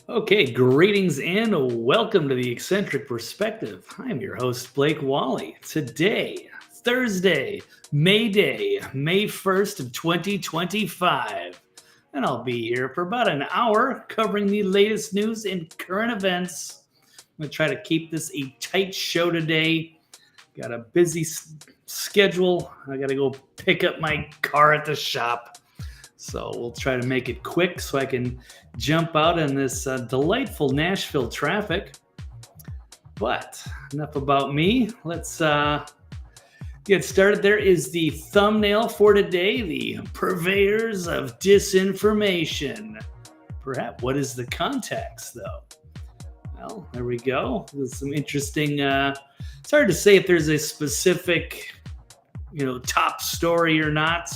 Okay, greetings and welcome to the Eccentric Perspective. I'm your host, Blake Wally. Today, Thursday, May 1st of 2025. And I'll be here for about an hour covering the latest news and current events. I'm going to try to keep this a tight show today. Got a busy schedule. I got to go pick up my car at the shop. So we'll try to make it quick so I can jump out in this delightful Nashville traffic. But enough about me. Let's get started. There is the thumbnail for today, the Purveyors of Disinformation. Perhaps, what is the context, though? Well, there we go. There's some interesting, it's hard to say if there's a specific, top story or not.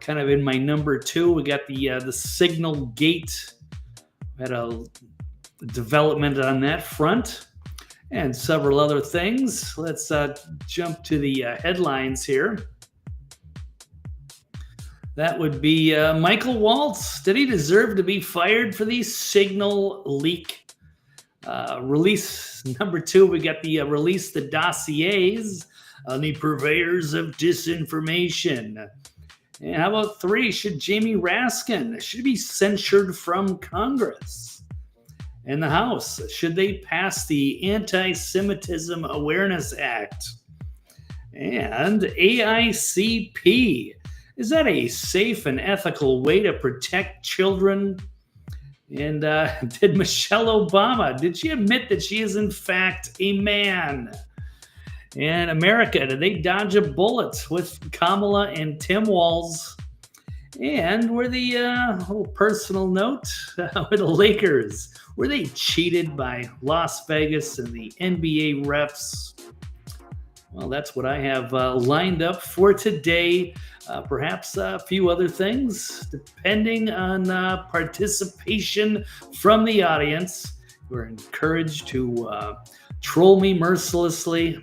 Kind of in my number two, we got the Signal Gate. Had a development on that front and several other things. Let's jump to the headlines here. That would be Michael Waltz. Did he deserve to be fired for the Signal leak? Release number two, we got the release the dossiers on the Purveyors of Disinformation. And how about three? Should Jamie Raskin should be censured from Congress? And the House, should they pass the Antisemitism Awareness Act? And AICP, is that a safe and ethical way to protect children? And did Michele Obama, did she admit that she is in fact a man? And America, did they dodge a bullet with Kamala and Tim Walz? And were the little personal note with the Lakers, were they cheated by Las Vegas and the NBA refs? Well, that's what I have lined up for today. Perhaps a few other things, depending on participation from the audience. You're encouraged to troll me mercilessly.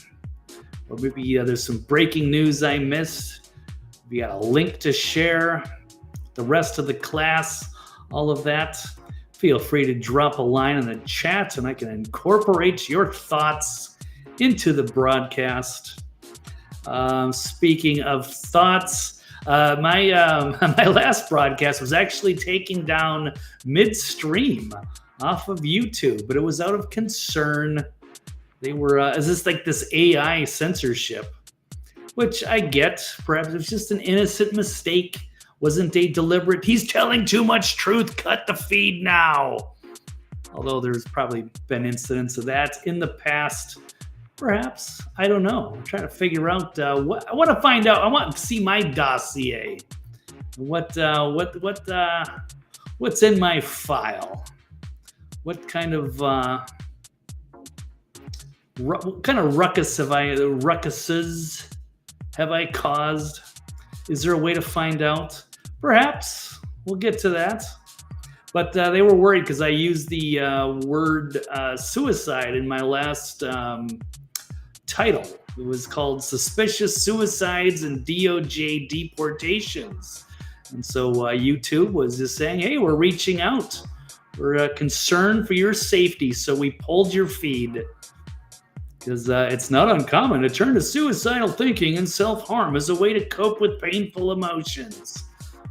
Or maybe there's some breaking news I missed. We got a link to share, the rest of the class, all of that. Feel free to drop a line in the chat and I can incorporate your thoughts into the broadcast. Speaking of thoughts, my last broadcast was actually taken down midstream off of YouTube, but it was out of concern. They were, is this like this AI censorship? Which I get. Perhaps it was just an innocent mistake. Wasn't a deliberate, he's telling too much truth, cut the feed now. Although there's probably been incidents of that in the past. Perhaps. I don't know. I'm trying to figure out what I want to find out. I want to see my dossier. What's in my file? What kind of ruckuses have I caused? Is there a way to find out? Perhaps. We'll get to that. But they were worried because I used the word suicide in my last title. It was called Suspicious Suicides and DOJ Deportations. And so YouTube was just saying, hey, we're reaching out. We're concerned for your safety, so we pulled your feed. Because it's not uncommon to turn to suicidal thinking and self-harm as a way to cope with painful emotions.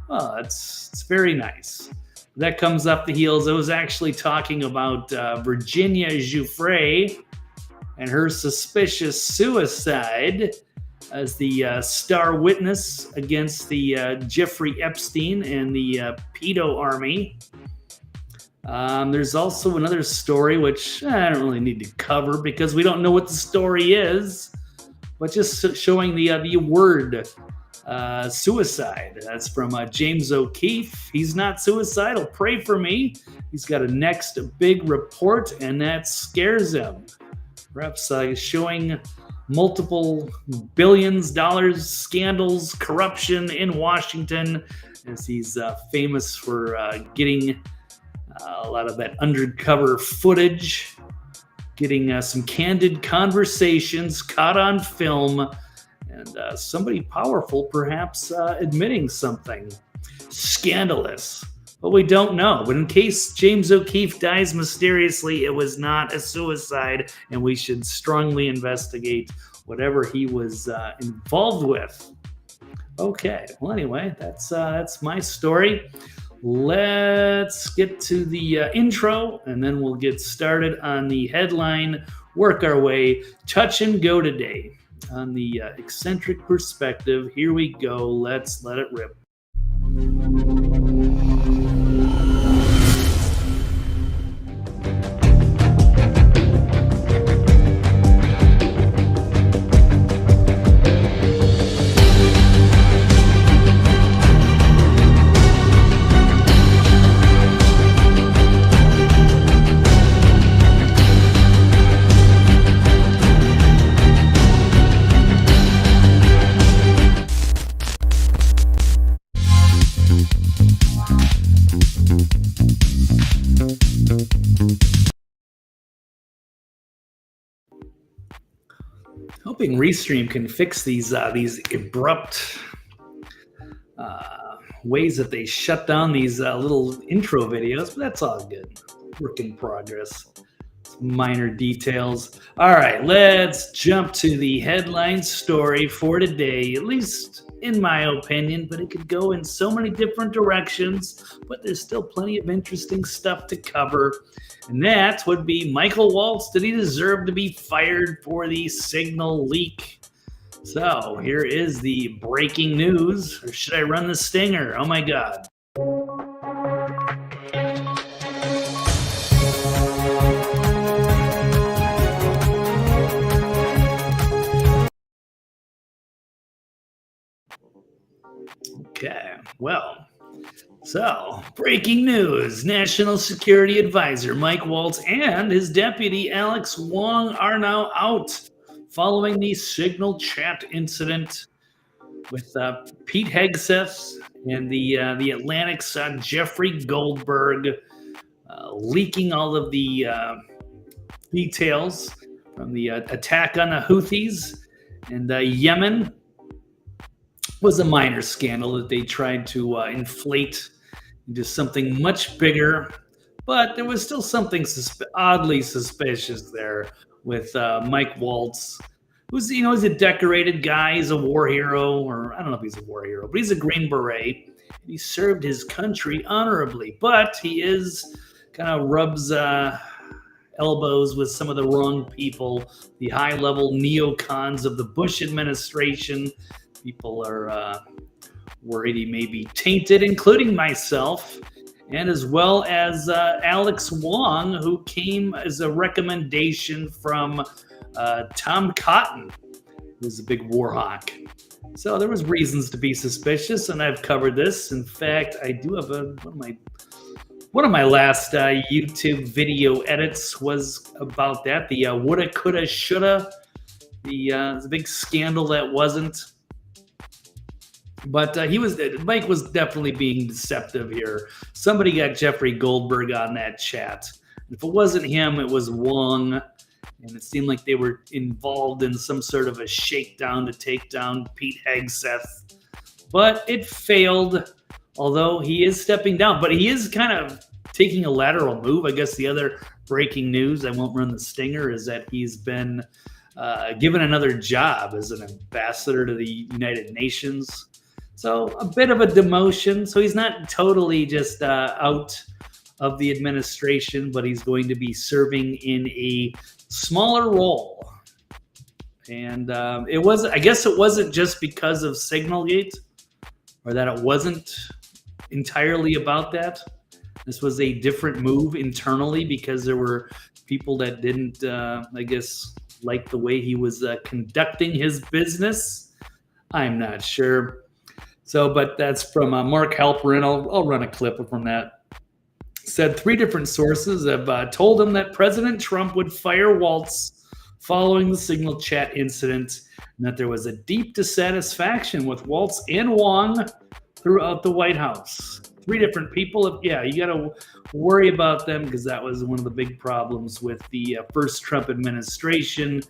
Well, it's very nice. That comes up the heels. I was actually talking about Virginia Giuffre and her suspicious suicide as the star witness against the Jeffrey Epstein and the pedo army. There's also another story, which I don't really need to cover because we don't know what the story is, but just showing the word suicide. That's from James O'Keefe. He's not suicidal. Pray for me. He's got a next big report, and that scares him. Perhaps showing multiple billions dollars scandals, corruption in Washington, as he's famous for getting a lot of that undercover footage, getting some candid conversations caught on film, and somebody powerful perhaps admitting something scandalous. But we don't know. But in case James O'Keefe dies mysteriously, it was not a suicide, and we should strongly investigate whatever he was involved with. Okay. Well, anyway, that's my story. Let's get to the intro, and then we'll get started on the headline. Work our way, touch and go today on the eccentric perspective. Here we go. Let's let it rip. Hoping Restream can fix these abrupt ways that they shut down these little intro videos, but that's all good. Work in progress. Minor details. All right, let's jump to the headline story for today, at least in my opinion, but it could go in so many different directions, but there's still plenty of interesting stuff to cover. And that would be Michael Waltz. Did he deserve to be fired for the signal leak? So here is the breaking news. Or should I run the stinger? Oh my God. Okay, well, so breaking news. National Security Advisor Mike Waltz and his deputy Alex Wong are now out following the signal chat incident with Pete Hegseth and the Atlantic's Jeffrey Goldberg leaking all of the details from the attack on the Houthis and Yemen. Was a minor scandal that they tried to inflate into something much bigger, but there was still something oddly suspicious there with Mike Waltz, who's he's a decorated guy, he's a war hero, or I don't know if he's a war hero, but he's a Green Beret. He served his country honorably, but he is kind of rubs elbows with some of the wrong people, the high-level neocons of the Bush administration. People are worried he may be tainted, including myself, and as well as Alex Wong, who came as a recommendation from Tom Cotton, who's a big war hawk. So there was reasons to be suspicious, and I've covered this. In fact, I do have one of my last YouTube video edits was about that. The woulda, coulda, shoulda. The big scandal that wasn't. But Mike was definitely being deceptive here. Somebody got Jeffrey Goldberg on that chat. If it wasn't him, it was Wong. And it seemed like they were involved in some sort of a shakedown to take down Pete Hegseth. But it failed, although he is stepping down. But he is kind of taking a lateral move. I guess the other breaking news, I won't run the stinger, is that he's been given another job as an ambassador to the United Nations. So a bit of a demotion. So he's not totally just out of the administration, but he's going to be serving in a smaller role. And I guess it wasn't just because of Signalgate, or that it wasn't entirely about that. This was a different move internally because there were people that didn't, I guess, like the way he was conducting his business. I'm not sure. So, but that's from Mark Halperin. I'll run a clip from that. Said 3 different sources have told him that President Trump would fire Waltz following the Signal chat incident, and that there was a deep dissatisfaction with Waltz and Wong throughout the White House. 3 different people. Yeah, you got to worry about them because that was one of the big problems with the first Trump administration,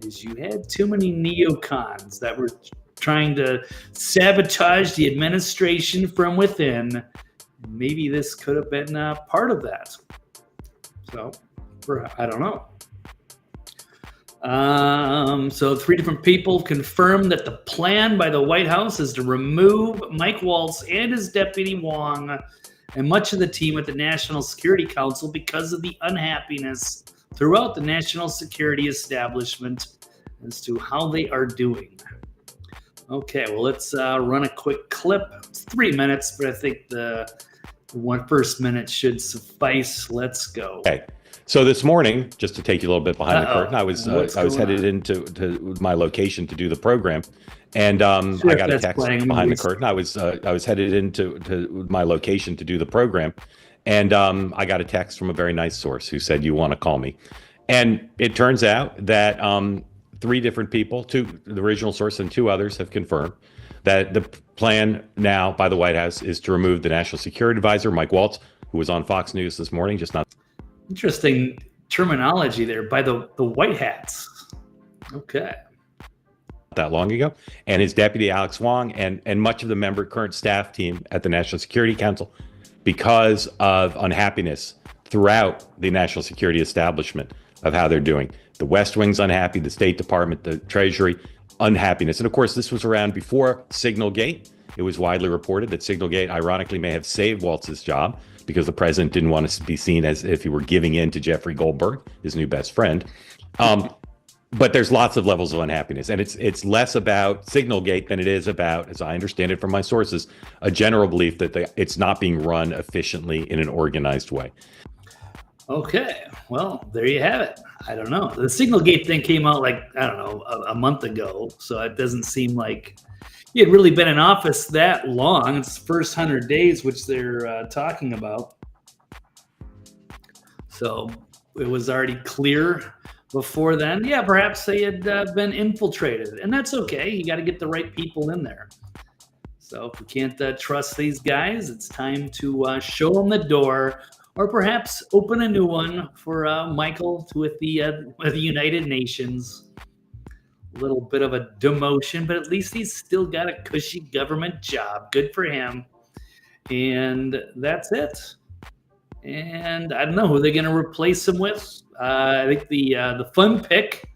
is you had too many neocons that were trying to sabotage the administration from within. maybe this could have been part of that. So, I don't know. So 3 different people confirmed that the plan by the White House is to remove Mike Waltz and his deputy Wong and much of the team at the National Security Council because of the unhappiness throughout the national security establishment as to how they are doing. Okay, well, let's run a quick clip. It's 3 minutes, but I think the first minute should suffice. Let's go. Okay. So this morning, just to take you a little bit behind the curtain, I was headed into my location to do the program, and I got a text behind the curtain. I was headed into my location to do the program, and I got a text from a very nice source who said, "You want to call me?" And it turns out that 3 different people, the original source and 2 others, have confirmed that the plan now by the White House is to remove the National Security Advisor, Mike Waltz, who was on Fox News this morning, just not. Interesting terminology there, by the White Hats. Okay. That long ago, and his deputy Alex Wong and much of the current staff team at the National Security Council, because of unhappiness throughout the national security establishment of how they're doing. The West Wing's unhappy, the State Department, the Treasury, unhappiness. And of course, this was around before Signalgate. It was widely reported that Signalgate, ironically, may have saved Waltz's job because the president didn't want to be seen as if he were giving in to Jeffrey Goldberg, his new best friend. But there's lots of levels of unhappiness, and it's less about Signalgate than it is about, as I understand it from my sources, a general belief that it's not being run efficiently in an organized way. Okay, well, there you have it. I don't know. The Signalgate thing came out a month ago, so it doesn't seem like he had really been in office that long. It's the first 100 days, which they're talking about. So it was already clear before then. Yeah, perhaps they had been infiltrated, and that's okay. You got to get the right people in there. So if we can't trust these guys, it's time to show them the door, or perhaps open a new one for Michael with the United Nations. A little bit of a demotion, but at least he's still got a cushy government job. Good for him. And that's it. And I don't know who they're going to replace him with. I think the fun pick,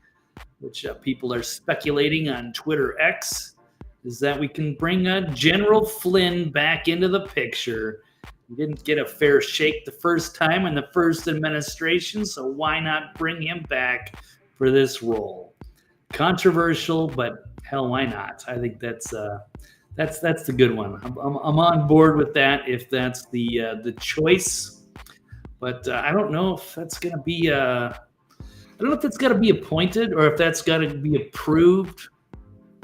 which people are speculating on Twitter X, is that we can bring General Flynn back into the picture. He didn't get a fair shake the first time in the first administration, so why not bring him back for this role? Controversial, but hell, why not? I think that's the good one. I'm on board with that if that's the choice. But I don't know if that's going to be I don't know if that's got to be appointed or if that's got to be approved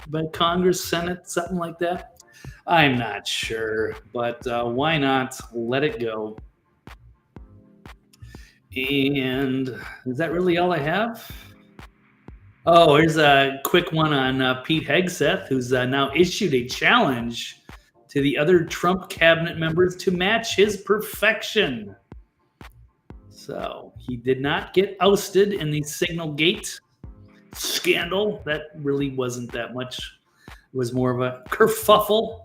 by Congress, Senate, something like that. I'm not sure, but why not let it go? And is that really all I have? Oh, here's a quick one on Pete Hegseth, who's now issued a challenge to the other Trump cabinet members to match his perfection. So he did not get ousted in the Signalgate scandal. That really wasn't that much. It was more of a kerfuffle.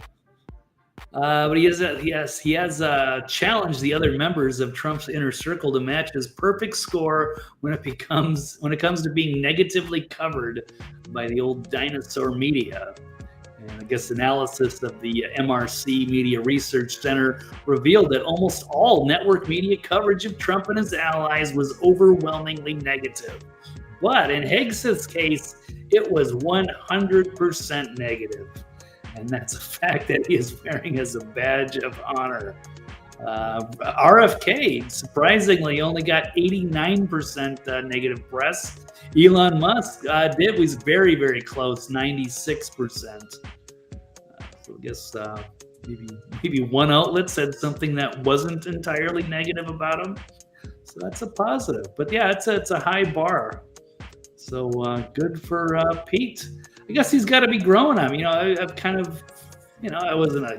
But he has challenged the other members of Trump's inner circle to match his perfect score when it comes to being negatively covered by the old dinosaur media. And I guess analysis of the MRC Media Research Center revealed that almost all network media coverage of Trump and his allies was overwhelmingly negative. But in Hegseth's case, it was 100% negative. And that's a fact that he is wearing as a badge of honor. RFK, surprisingly, only got 89% negative press. Elon Musk was very, very close, 96%. So I guess maybe one outlet said something that wasn't entirely negative about him. So that's a positive. But yeah, it's a high bar. So good for Pete. I guess he's got to be growing on. I've kind of, I wasn't a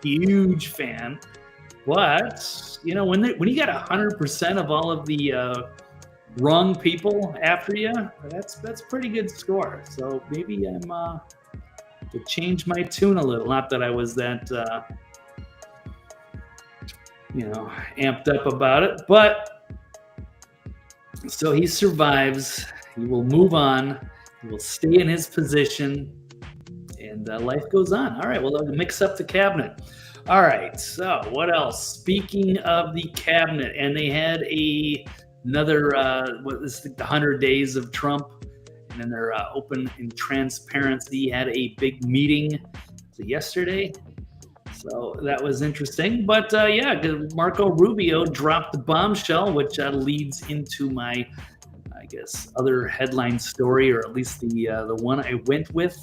huge fan, but when you got 100% of all of the wrong people after you, that's pretty good score. So maybe I'm to change my tune a little. Not that I was that amped up about it. But so he survives. He will move on. He will stay in his position, and life goes on. All right, well, I'll mix up the cabinet. All right, so what else? Speaking of the cabinet, and they had another, what is the 100 days of Trump, and then they're open and transparency, had a big meeting yesterday. So that was interesting. But Marco Rubio dropped the bombshell, which leads into my, I guess, other headline story, or at least the one I went with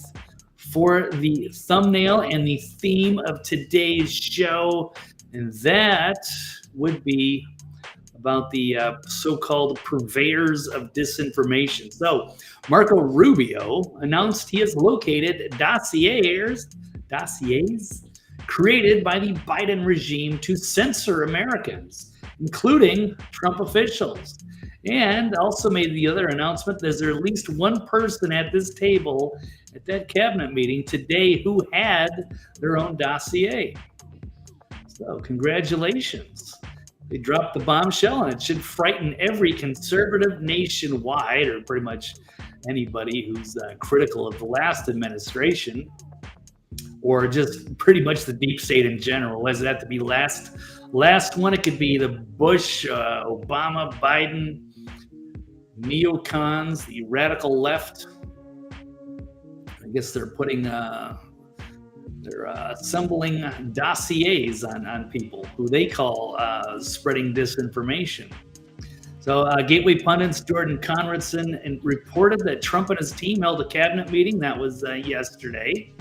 for the thumbnail and the theme of today's show. And that would be about the so-called purveyors of disinformation. So Marco Rubio announced he has located dossiers created by the Biden regime to censor Americans, including Trump officials. And also made the other announcement, there's at least one person at this table at that cabinet meeting today who had their own dossier. So congratulations. They dropped the bombshell, and it should frighten every conservative nationwide, or pretty much anybody who's critical of the last administration, or just pretty much the deep state in general. Does it have to be last one? It could be the Bush, Obama, Biden, neocons, the radical left. I guess they're putting, they're assembling dossiers on people who they call spreading disinformation. So Gateway Pundit's Jordan Conradson reported that Trump and his team held a cabinet meeting. That was yesterday.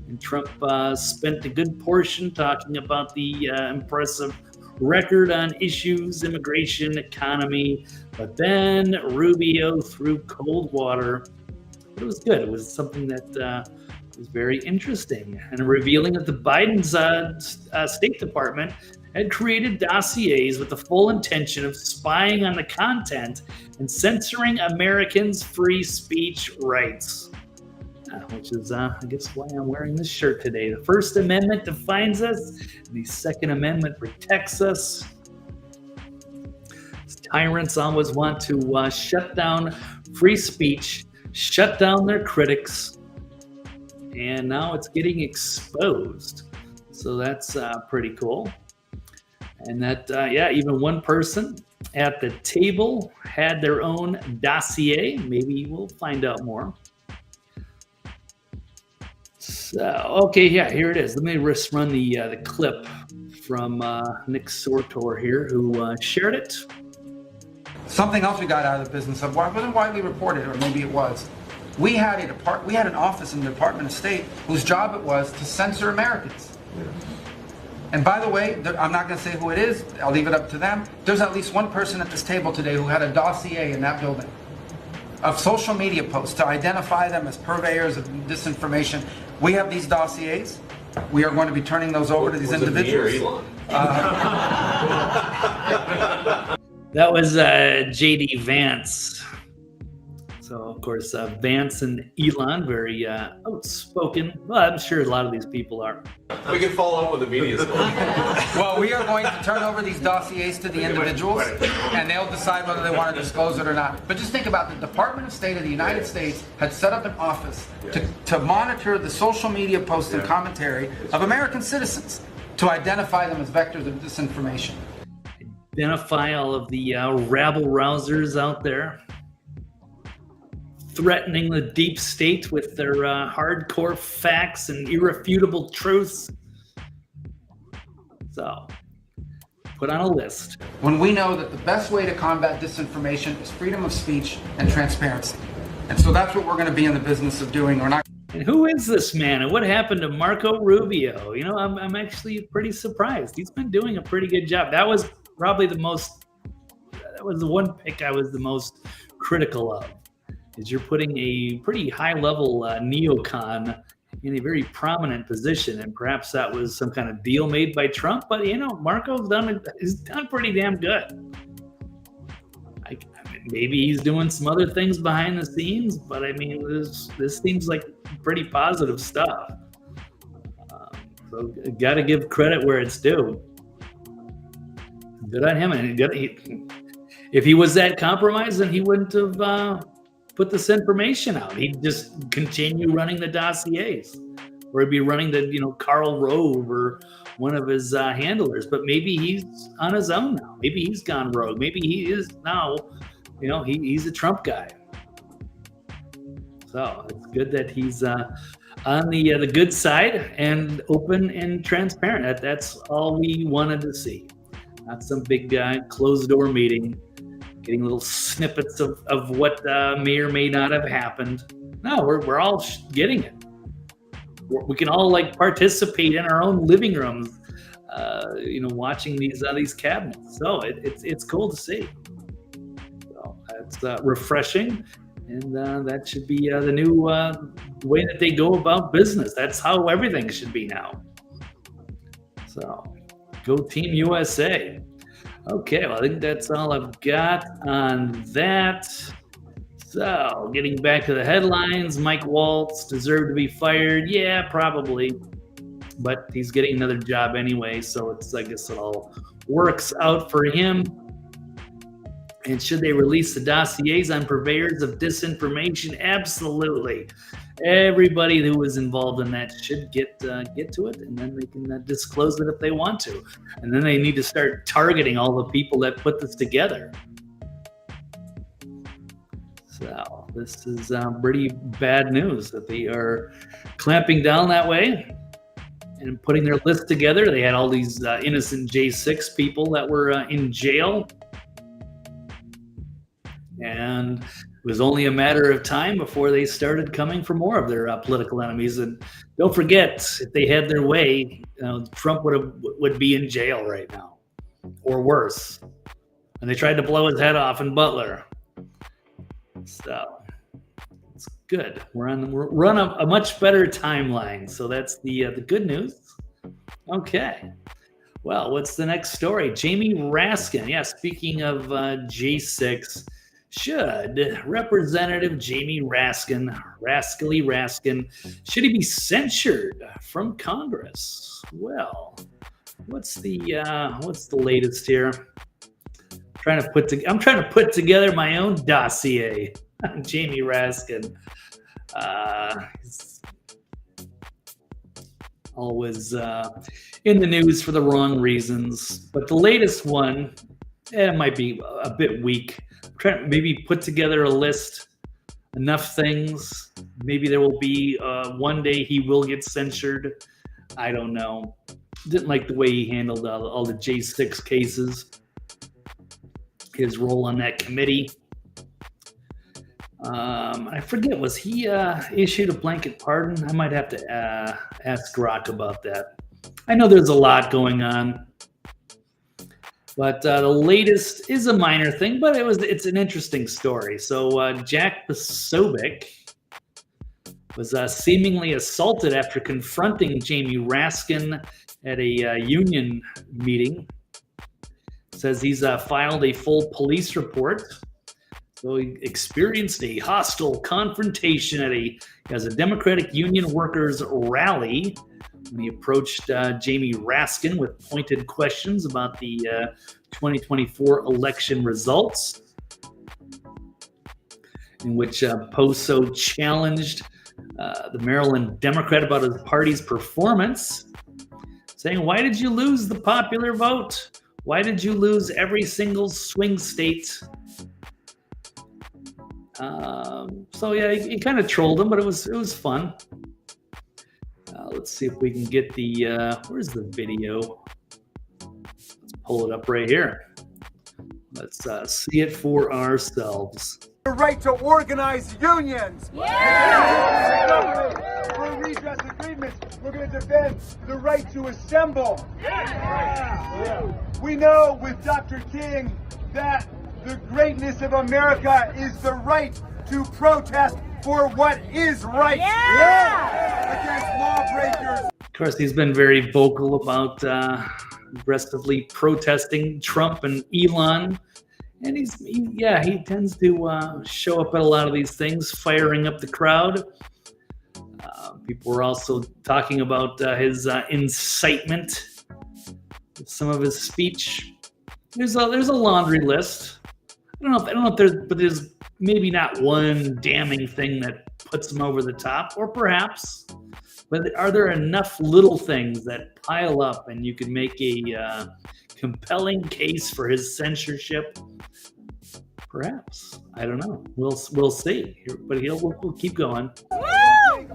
And Trump spent a good portion talking about the impressive record on issues, immigration, economy. But then Rubio threw cold water. But it was good. It was something that was very interesting, and revealing that the Biden's State Department had created dossiers with the full intention of spying on the content and censoring Americans' free speech rights. Which is, I guess, why I'm wearing this shirt today. The First Amendment defines us, and the Second Amendment protects us. Tyrants always want to shut down free speech, shut down their critics, and now it's getting exposed. So that's pretty cool. And that, even one person at the table had their own dossier. Maybe we'll find out more. So, okay, here it is. Let me just run the clip from Nick Sortor here, who shared it. Something else we got out of the business of, well, it wasn't widely reported, or maybe it was. We had an office in the Department of State whose job it was to censor Americans. Yeah. And by the way, I'm not going to say who it is. I'll leave it up to them. There's at least one person at this table today who had a dossier in that building of social media posts to identify them as purveyors of disinformation. We have these dossiers. We are going to be turning those over to these individuals. That was J.D. Vance. So, of course, Vance and Elon, very outspoken. Well, I'm sure a lot of these people are. We can follow up with the media story. Well, we are going to turn over these dossiers to the individuals, and they'll decide whether they want to disclose it or not. But just think about the Department of State of the United States had set up an office to monitor the social media posts and commentary of American citizens to identify them as vectors of disinformation. Identify all of the rabble-rousers out there, threatening the deep state with their hardcore facts and irrefutable truths. So, put on a list. When we know that the best way to combat disinformation is freedom of speech and transparency. And so that's what we're going to be in the business of doing. We're not. And who is this man, and what happened to Marco Rubio? You know, I'm actually pretty surprised. He's been doing a pretty good job. That was probably the one pick I was the most critical of. Is you're putting a pretty high-level neocon in a very prominent position, and perhaps that was some kind of deal made by Trump. But Marco's done pretty damn good. Maybe he's doing some other things behind the scenes, but I mean, this seems like pretty positive stuff. So got to give credit where it's due. Good on him. And if he was that compromised, then he wouldn't have put this information out. He'd just continue running the dossiers, or he'd be running the, Karl Rove or one of his handlers. But maybe he's on his own now. Maybe he's gone rogue. Maybe he is now, he's a Trump guy. So it's good that he's on the good side and open and transparent. That's all we wanted to see. Not some big closed door meeting, getting little snippets of what may or may not have happened. No, we're all getting it. We can all participate in our own living rooms, watching these cabinets. So it's cool to see. So it's refreshing, and that should be the new way that they go about business. That's how everything should be now. So go Team USA. Okay, well, I think that's all I've got on that. So, getting back to the headlines, Mike Waltz deserved to be fired. Yeah, probably. But he's getting another job anyway, so I guess it all works out for him. And should they release the dossiers on purveyors of disinformation? Absolutely. Everybody who was involved in that should get to it, and then they can disclose it if they want to. And then they need to start targeting all the people that put this together. So this is pretty bad news that they are clamping down that way and putting their list together. They had all these innocent J6 people that were in jail. And it was only a matter of time before they started coming for more of their political enemies. And don't forget, if they had their way, Trump would be in jail right now, or worse. And they tried to blow his head off in Butler. So it's good. We're on a much better timeline. So that's the good news. Okay. Well, what's the next story? Jamie Raskin. Yeah, speaking of J6. Should Representative Jamie Raskin, Rascally Raskin, should he be censured from Congress? Well, what's the latest here? I'm trying to put together my own dossier on Jamie Raskin. He's always in the news for the wrong reasons, but the latest one, it might be a bit weak. Trying to maybe put together a list, enough things. Maybe there will be one day he will get censured. I don't know. Didn't like the way he handled all the J6 cases. His role on that committee. I forget, was he issued a blanket pardon? I might have to ask Rock about that. I know there's a lot going on. But the latest is a minor thing, but it's an interesting story. So Jack Posobiec was seemingly assaulted after confronting Jamie Raskin at a union meeting. Says he's filed a full police report. So he experienced a hostile confrontation as a Democratic Union workers rally when he approached Jamie Raskin with pointed questions about the 2024 election results, in which Poso challenged the Maryland Democrat about his party's performance, saying, "Why did you lose the popular vote? Why did you lose every single swing state?" So yeah, he kind of trolled him, but it was fun. Let's see if we can get where's the video? Let's pull it up right here. Let's see it for ourselves. The right to organize unions. Yeah! For redress agreements, we're going to defend the right to assemble. Yeah! We know with Dr. King that the greatness of America is the right to protest for what is right. Against lawbreakers. Of course, he's been very vocal about aggressively protesting Trump and Elon. And he tends to show up at a lot of these things, firing up the crowd. People were also talking about his incitement, some of his speech. there's a laundry list. I don't know if there's maybe not one damning thing that puts him over the top, or perhaps, but are there enough little things that pile up and you can make a compelling case for his censorship? Perhaps. I don't know. We'll see. But we'll keep going.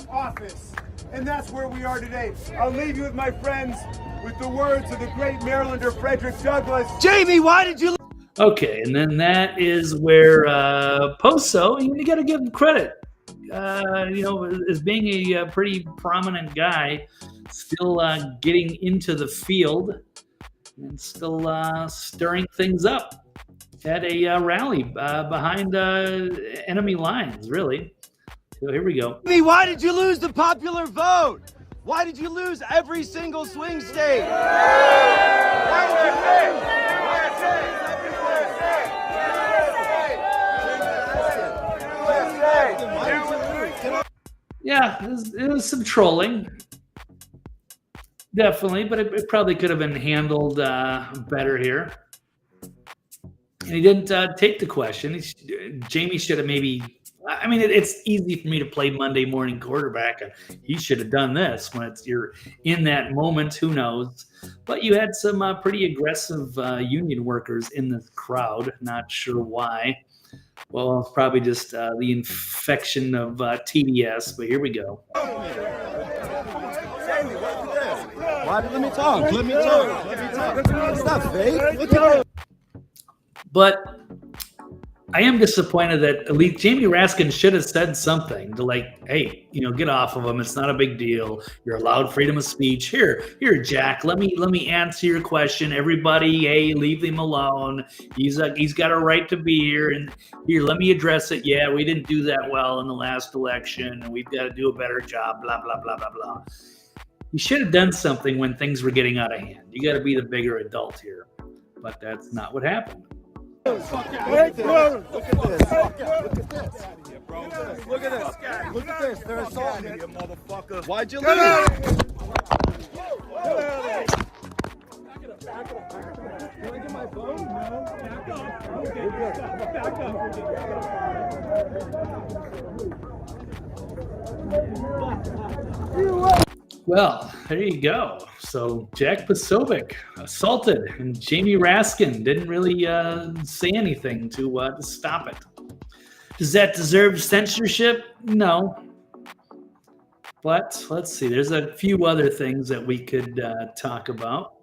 Office, and that's where we are today. I'll leave you with my friends with the words of the great Marylander Frederick Douglass. Jamie, why did you? Okay, and then that is where Poso, you got to give him credit. As being a pretty prominent guy, still getting into the field and still stirring things up at a rally behind enemy lines, really. So here we go. Why did you lose the popular vote? Why did you lose every single swing state? Why did you lose? Yeah, it was some trolling. Definitely, but it probably could have been handled better here. And he didn't take the question. Jamie should have maybe... I mean, it's easy for me to play Monday morning quarterback, and he should have done this when you're in that moment. Who knows? But you had some pretty aggressive union workers in the crowd. Not sure why. Well, it's probably just the infection of TDS, but here we go. Let me talk. It's not fake. Look at it. But I am disappointed that at least Jamie Raskin should have said something to hey, get off of him. It's not a big deal. You're allowed freedom of speech. Here, Jack. Let me answer your question. Everybody, hey, leave him alone. He's got a right to be here. And here, let me address it. Yeah, we didn't do that well in the last election, and we've got to do a better job. Blah blah blah blah blah. You should have done something when things were getting out of hand. You got to be the bigger adult here, but that's not what happened. Look at this. Look at this. They're assaulting me, you motherfucker. Why'd you leave? Can I get my phone? No. Back up. Well, there you go. So Jack Posobiec assaulted, and Jamie Raskin didn't really say anything to stop it. Does that deserve censorship? No. But let's see. There's a few other things that we could talk about.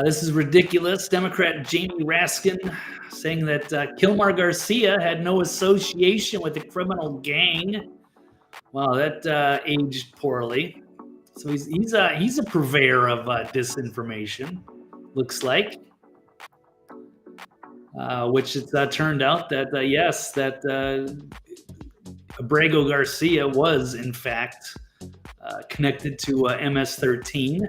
This is ridiculous. Democrat Jamie Raskin saying that Kilmar Garcia had no association with the criminal gang. Wow, that aged poorly. So he's a purveyor of disinformation, looks like. Which it's turned out that yes, that Abrego Garcia was in fact connected to MS-13.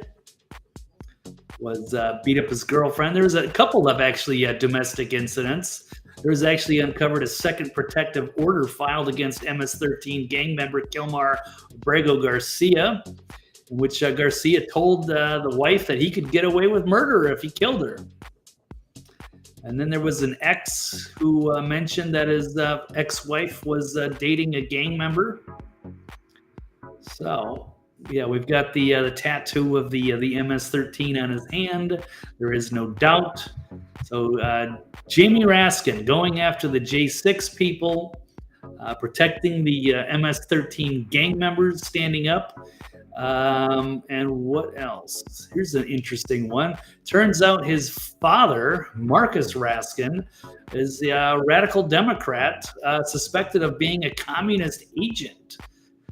Was beat up his girlfriend. There was a couple of actually domestic incidents. There was actually uncovered a second protective order filed against MS-13 gang member Kilmar Abrego Garcia, in which Garcia told the wife that he could get away with murder if he killed her. And then there was an ex who mentioned that his ex-wife was dating a gang member. So, yeah, we've got the tattoo of the MS-13 on his hand. There is no doubt. So Jamie Raskin going after the J6 people, protecting the MS-13 gang members, standing up. And what else? Here's an interesting one. Turns out his father, Marcus Raskin, is a radical Democrat suspected of being a communist agent.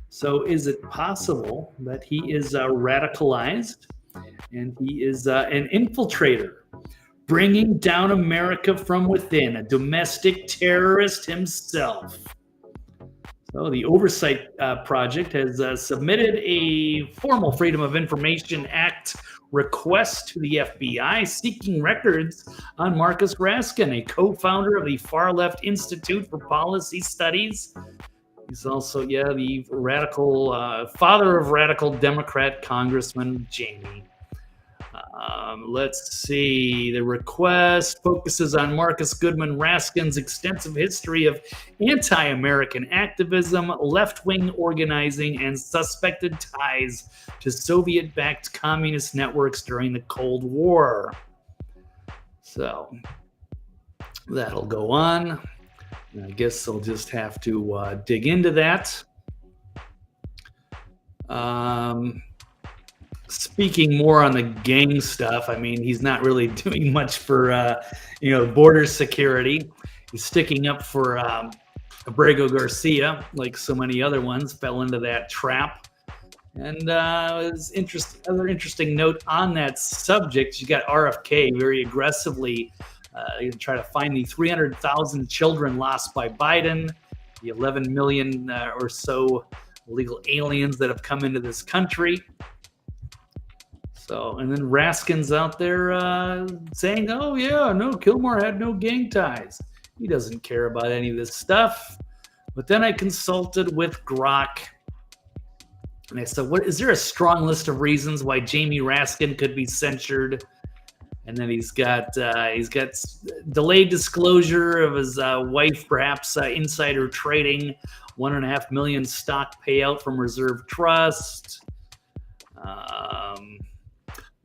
So is it possible that he is radicalized and he is an infiltrator, bringing down America from within, a domestic terrorist himself? So the Oversight Project has submitted a formal Freedom of Information Act request to the FBI seeking records on Marcus Raskin, a co-founder of the Far-Left Institute for Policy Studies. He's also, the radical father of radical Democrat Congressman Jamie. Let's see. The request focuses on Marcus Goodman Raskin's extensive history of anti-American activism, left-wing organizing, and suspected ties to Soviet-backed communist networks during the Cold War. So that'll go on. I guess I'll just have to dig into that. Speaking more on the gang stuff, I mean, he's not really doing much for, border security. He's sticking up for Abrego Garcia, like so many other ones, fell into that trap. And another interesting note on that subject, you got RFK very aggressively try to find the 300,000 children lost by Biden, the 11 million or so illegal aliens that have come into this country. So, and then Raskin's out there saying, oh, yeah, no, Kilmore had no gang ties. He doesn't care about any of this stuff. But then I consulted with Grok. And I said, is there a strong list of reasons why Jamie Raskin could be censured? And then he's got delayed disclosure of his wife, perhaps insider trading, $1.5 million stock payout from Reserve Trust.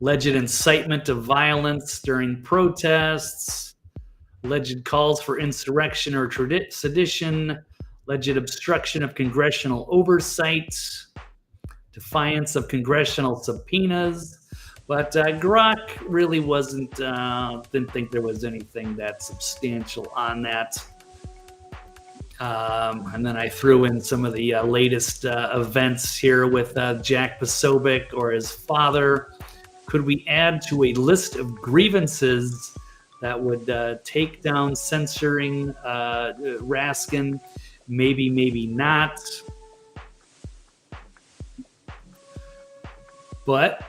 Alleged incitement of violence during protests, alleged calls for insurrection or sedition, alleged obstruction of congressional oversight, defiance of congressional subpoenas. But Grok really didn't think there was anything that substantial on that. And then I threw in some of the latest events here with Jack Posobiec or his father. Could we add to a list of grievances that would take down censoring Raskin? Maybe, maybe not. But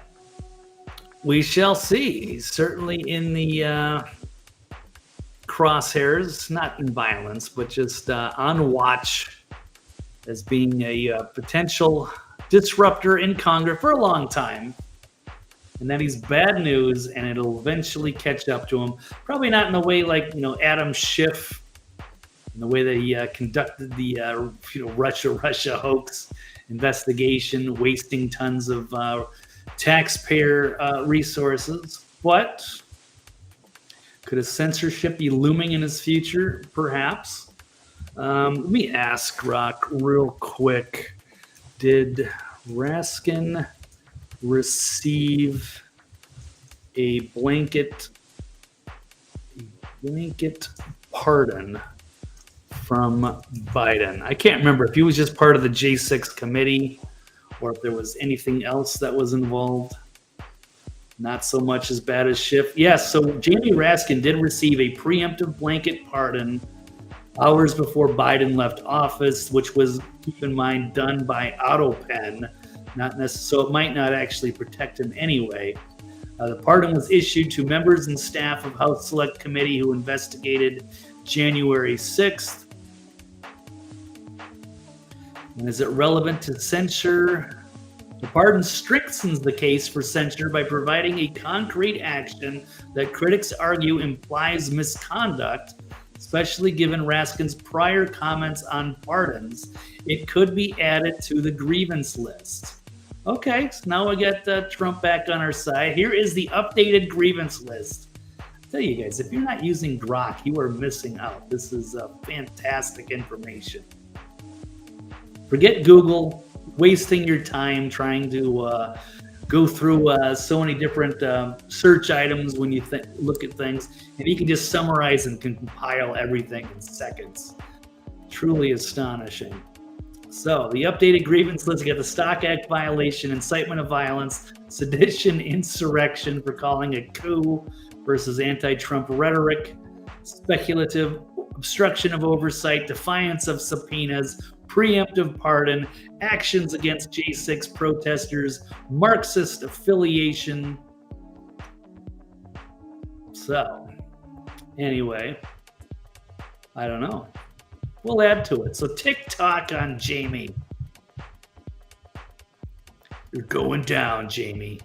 we shall see. He's certainly in the crosshairs, not in violence, but just on watch as being a potential disruptor in Congress for a long time. And that he's bad news, and it'll eventually catch up to him. Probably not in the way like Adam Schiff, in the way that he conducted the Russia hoax investigation, wasting tons of taxpayer resources. But could a censorship be looming in his future? Perhaps. Let me ask Grok real quick. Did Raskin receive a blanket pardon from Biden? I can't remember if he was just part of the J6 committee or if there was anything else that was involved. Not so much as bad as Schiff. Yes, so Jamie Raskin did receive a preemptive blanket pardon hours before Biden left office, which was, keep in mind, done by AutoPen. Not necessarily, so it might not actually protect him anyway. The pardon was issued to members and staff of House Select Committee who investigated January 6th. And is it relevant to censure? The pardon strengthens the case for censure by providing a concrete action that critics argue implies misconduct, especially given Raskin's prior comments on pardons. It could be added to the grievance list. Okay, so now we got Trump back on our side. Here is the updated grievance list. I'll tell you guys, if you're not using Grok, you are missing out. This is fantastic information. Forget Google, wasting your time trying to go through so many different search items when you look at things, and you can just summarize and compile everything in seconds. Truly astonishing. So the updated grievance list, you got the Stock Act violation, incitement of violence, sedition, insurrection for calling a coup versus anti-Trump rhetoric, speculative, obstruction of oversight, defiance of subpoenas, preemptive pardon, actions against J6 protesters, Marxist affiliation. So, anyway, I don't know. We'll add to it. So TikTok on Jamie. You're going down, Jamie.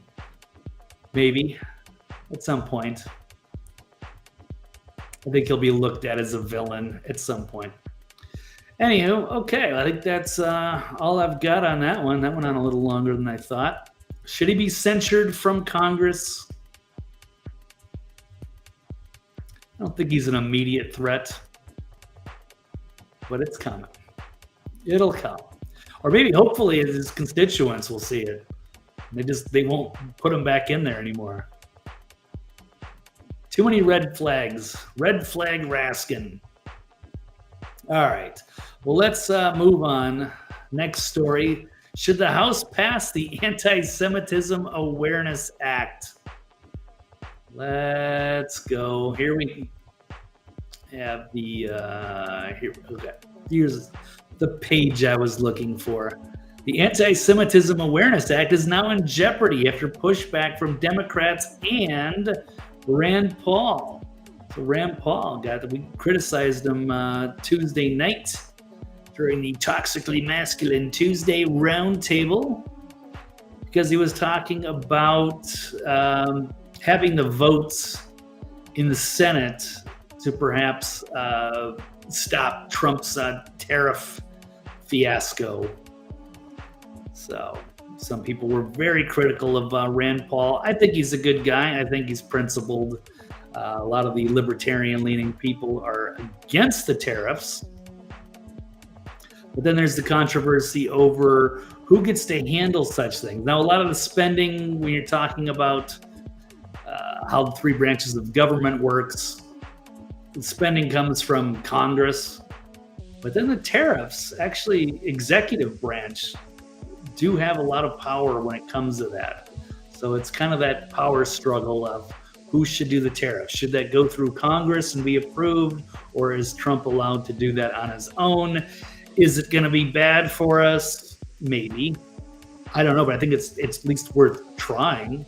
Maybe. at some point. I think he'll be looked at as a villain at some point. Anywho, okay, I think that's all I've got on that one. That went on a little longer than I thought. Should he be censured from Congress? I don't think he's an immediate threat, but it's coming. It'll come. Or maybe, hopefully, his constituents will see it. They won't put him back in there anymore. Too many red flags. Red flag Raskin. All right. Well, let's move on. Next story. Should the House pass the Antisemitism Awareness Act? Let's go. Here we have the here's the page I was looking for. The Antisemitism Awareness Act is now in jeopardy after pushback from Democrats and Rand Paul. So Rand Paul we criticized him Tuesday night during the Toxically Masculine Tuesday roundtable because he was talking about having the votes in the Senate to perhaps stop Trump's tariff fiasco. So some people were very critical of Rand Paul. I think he's a good guy. I think he's principled. A lot of the libertarian-leaning people are against the tariffs. But then there's the controversy over who gets to handle such things. Now, a lot of the spending, when you're talking about how the three branches of government works, the spending comes from Congress. But then the tariffs, actually, executive branch do have a lot of power when it comes to that. So it's kind of that power struggle of who should do the tariffs. Should that go through Congress and be approved, or is Trump allowed to do that on his own? Is it going to be bad for us? Maybe. I don't know, but I think it's at least worth trying.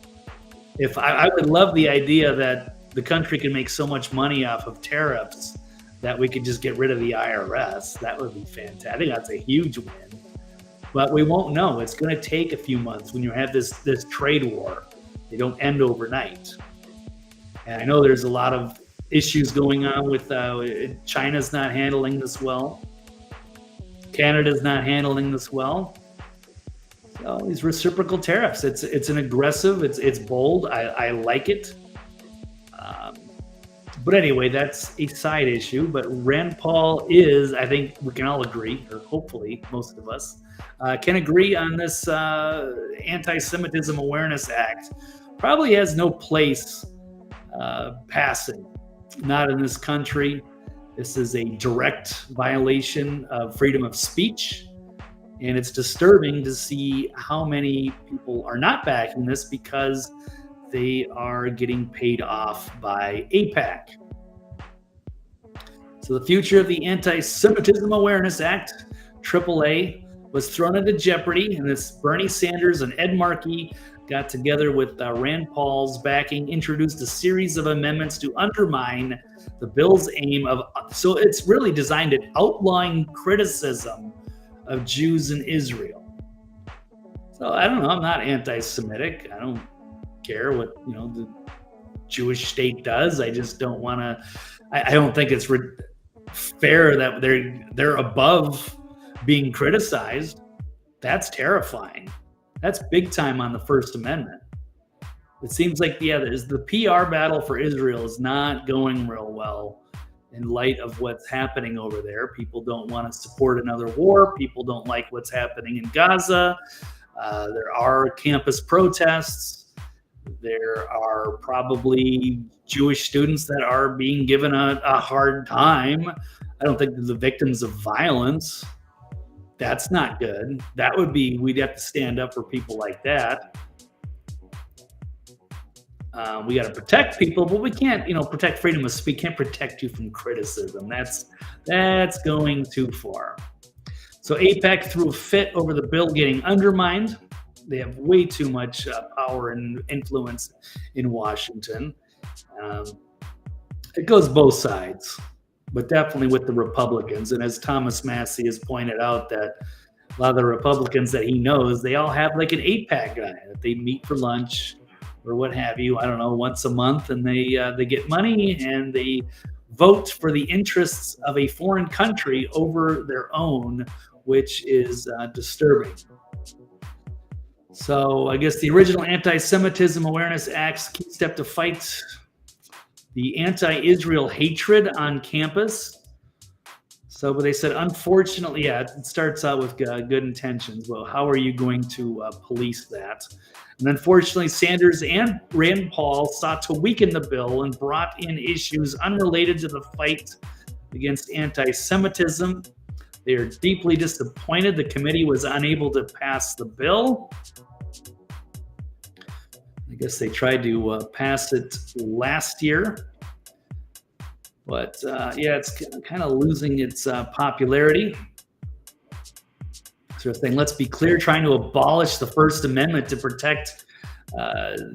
If I would love the idea that the country can make so much money off of tariffs that we could just get rid of the IRS. That would be fantastic. I think that's a huge win. But we won't know. It's going to take a few months when you have this trade war. They don't end overnight. And I know there's a lot of issues going on with China's not handling this well. Canada's not handling this well. So these reciprocal tariffs, it's an aggressive, it's bold. I like it. But anyway, that's a side issue. But Rand Paul is, I think we can all agree, or hopefully most of us, can agree on this Anti-Semitism Awareness Act. Probably has no place passing, not in this country. This is a direct violation of freedom of speech. And it's disturbing to see how many people are not backing this because they are getting paid off by AIPAC. So the future of the Anti-Semitism Awareness Act, AAA, was thrown into jeopardy, and this Bernie Sanders and Ed Markey got together with Rand Paul's backing, introduced a series of amendments to undermine the bill's aim of, so it's really designed at outlawing criticism of Jews in Israel. So I don't know, I'm not anti-Semitic. I don't care what, the Jewish state does. I just don't want to, I don't think it's fair that they're above being criticized. That's terrifying. That's big time on the First Amendment. It seems like, there's the PR battle for Israel is not going real well in light of what's happening over there. People don't want to support another war. People don't like what's happening in Gaza. There are campus protests. There are probably Jewish students that are being given a hard time. I don't think they're the victims of violence. That's not good. We'd have to stand up for people like that. We got to protect people, but we can't, protect freedom of speech. Can't protect you from criticism. That's going too far. So AIPAC threw a fit over the bill getting undermined. They have way too much power and influence in Washington. It goes both sides, but definitely with the Republicans. And as Thomas Massey has pointed out, that a lot of the Republicans that he knows, they all have like an AIPAC guy that they meet for lunch or what have you, I don't know, once a month, and they get money and they vote for the interests of a foreign country over their own, which is disturbing. So I guess the original Antisemitism Awareness Act's key step to fight the anti-Israel hatred on campus. So, but they said, unfortunately, yeah, it starts out with good intentions. Well, how are you going to police that? And unfortunately, Sanders and Rand Paul sought to weaken the bill and brought in issues unrelated to the fight against anti-Semitism. They are deeply disappointed the committee was unable to pass the bill. I guess they tried to pass it last year. But yeah, it's kind of losing its popularity. Sort of thing. Let's be clear, trying to abolish the First Amendment to protect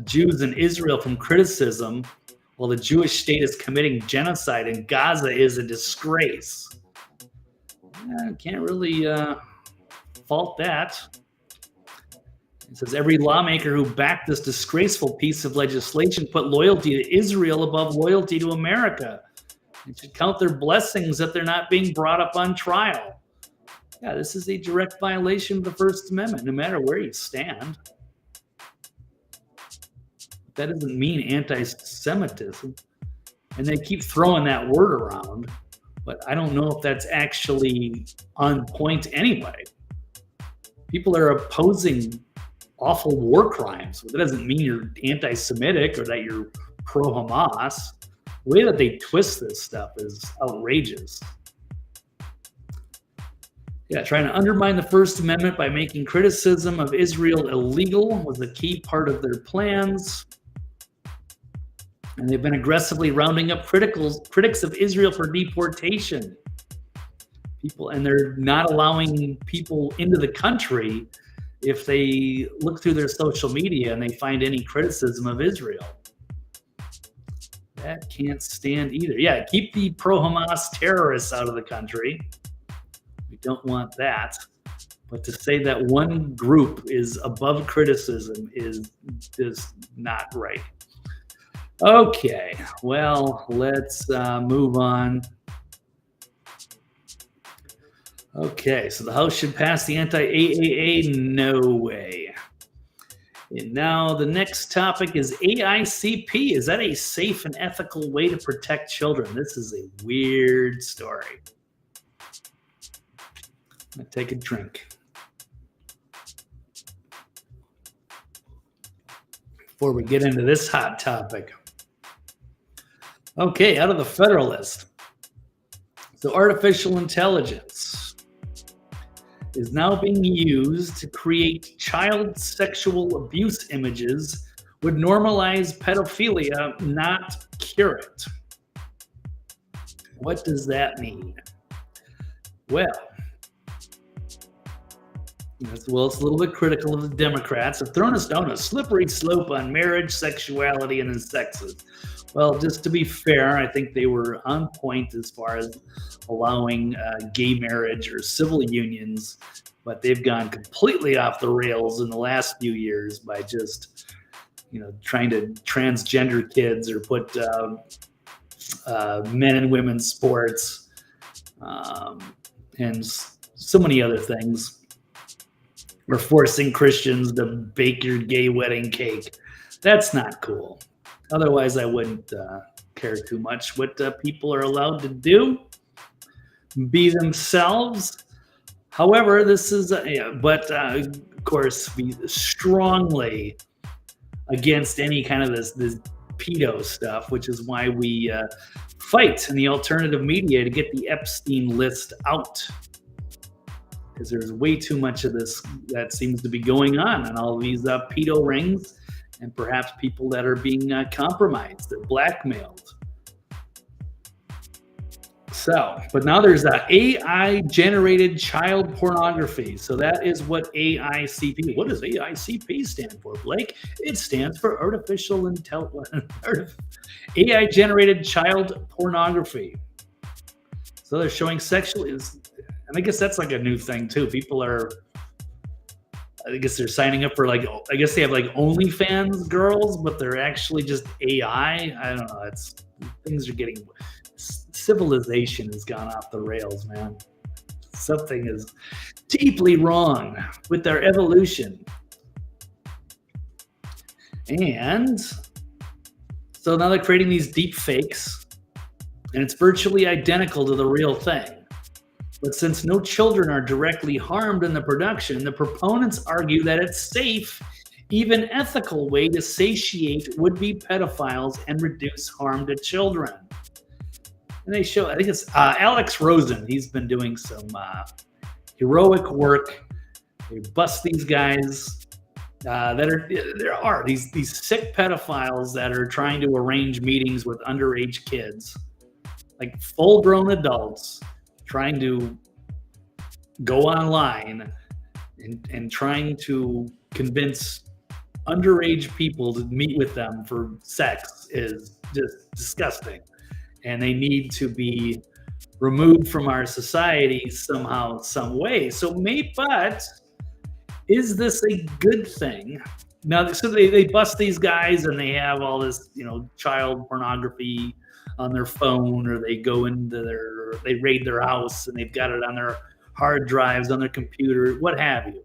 Jews in Israel from criticism while the Jewish state is committing genocide in Gaza is a disgrace. Can't really fault that. It says every lawmaker who backed this disgraceful piece of legislation put loyalty to Israel above loyalty to America. They should count their blessings that they're not being brought up on trial. Yeah, this is a direct violation of the First Amendment, no matter where you stand. That doesn't mean anti-Semitism. And they keep throwing that word around, but I don't know if that's actually on point anyway. People are opposing awful war crimes. That doesn't mean you're anti-Semitic or that you're pro-Hamas. The way that they twist this stuff is outrageous. Yeah, trying to undermine the First Amendment by making criticism of Israel illegal was a key part of their plans. And they've been aggressively rounding up critics of Israel for deportation. And they're not allowing people into the country if they look through their social media and they find any criticism of Israel. That can't stand either. Yeah, keep the pro-Hamas terrorists out of the country. We don't want that. But to say that one group is above criticism is just not right. Okay, well, let's move on. Okay, so the House should pass the anti-AAA? No way. And now the next topic is AICP. Is that a safe and ethical way to protect children? This is a weird story. I'm going to take a drink. Before we get into this hot topic. Okay, out of the Federalist. So artificial intelligence is now being used to create child sexual abuse images, would normalize pedophilia, not cure it. What does that mean? Well, it's a little bit critical of the Democrats. Have thrown us down a slippery slope on marriage, sexuality, and sexism. Well, just to be fair, I think they were on point as far as allowing gay marriage or civil unions, but they've gone completely off the rails in the last few years by just, trying to transgender kids or put men and women's sports and so many other things. We're forcing Christians to bake your gay wedding cake. That's not cool. Otherwise, I wouldn't care too much what people are allowed to do. Be themselves. However, this is, of course, be strongly against any kind of this pedo stuff, which is why we fight in the alternative media to get the Epstein list out. Because there's way too much of this that seems to be going on all these pedo rings, and perhaps people that are being compromised, they're blackmailed. So, but now there's AI-generated child pornography. So that is what AICP. What does AICP stand for, Blake? It stands for Artificial Intelligence. AI-generated child pornography. So they're showing sexually. And I guess that's like a new thing too. People are I guess they're signing up for like, I guess they have like OnlyFans girls, but they're actually just AI. I don't know. Things are getting, civilization has gone off the rails, man. Something is deeply wrong with our evolution. And so now they're creating these deep fakes, and it's virtually identical to the real thing. But since no children are directly harmed in the production, the proponents argue that it's safe, even ethical way to satiate would-be pedophiles and reduce harm to children. And they show, I think it's Alex Rosen. He's been doing some heroic work. They bust these guys there are these sick pedophiles that are trying to arrange meetings with underage kids, like full-grown adults, trying to go online and trying to convince underage people to meet with them for sex is just disgusting. And they need to be removed from our society somehow, some way. But is this a good thing? Now, so they bust these guys and they have all this, child pornography on their phone, or they go into they raid their house and they've got it on their hard drives, on their computer, what have you.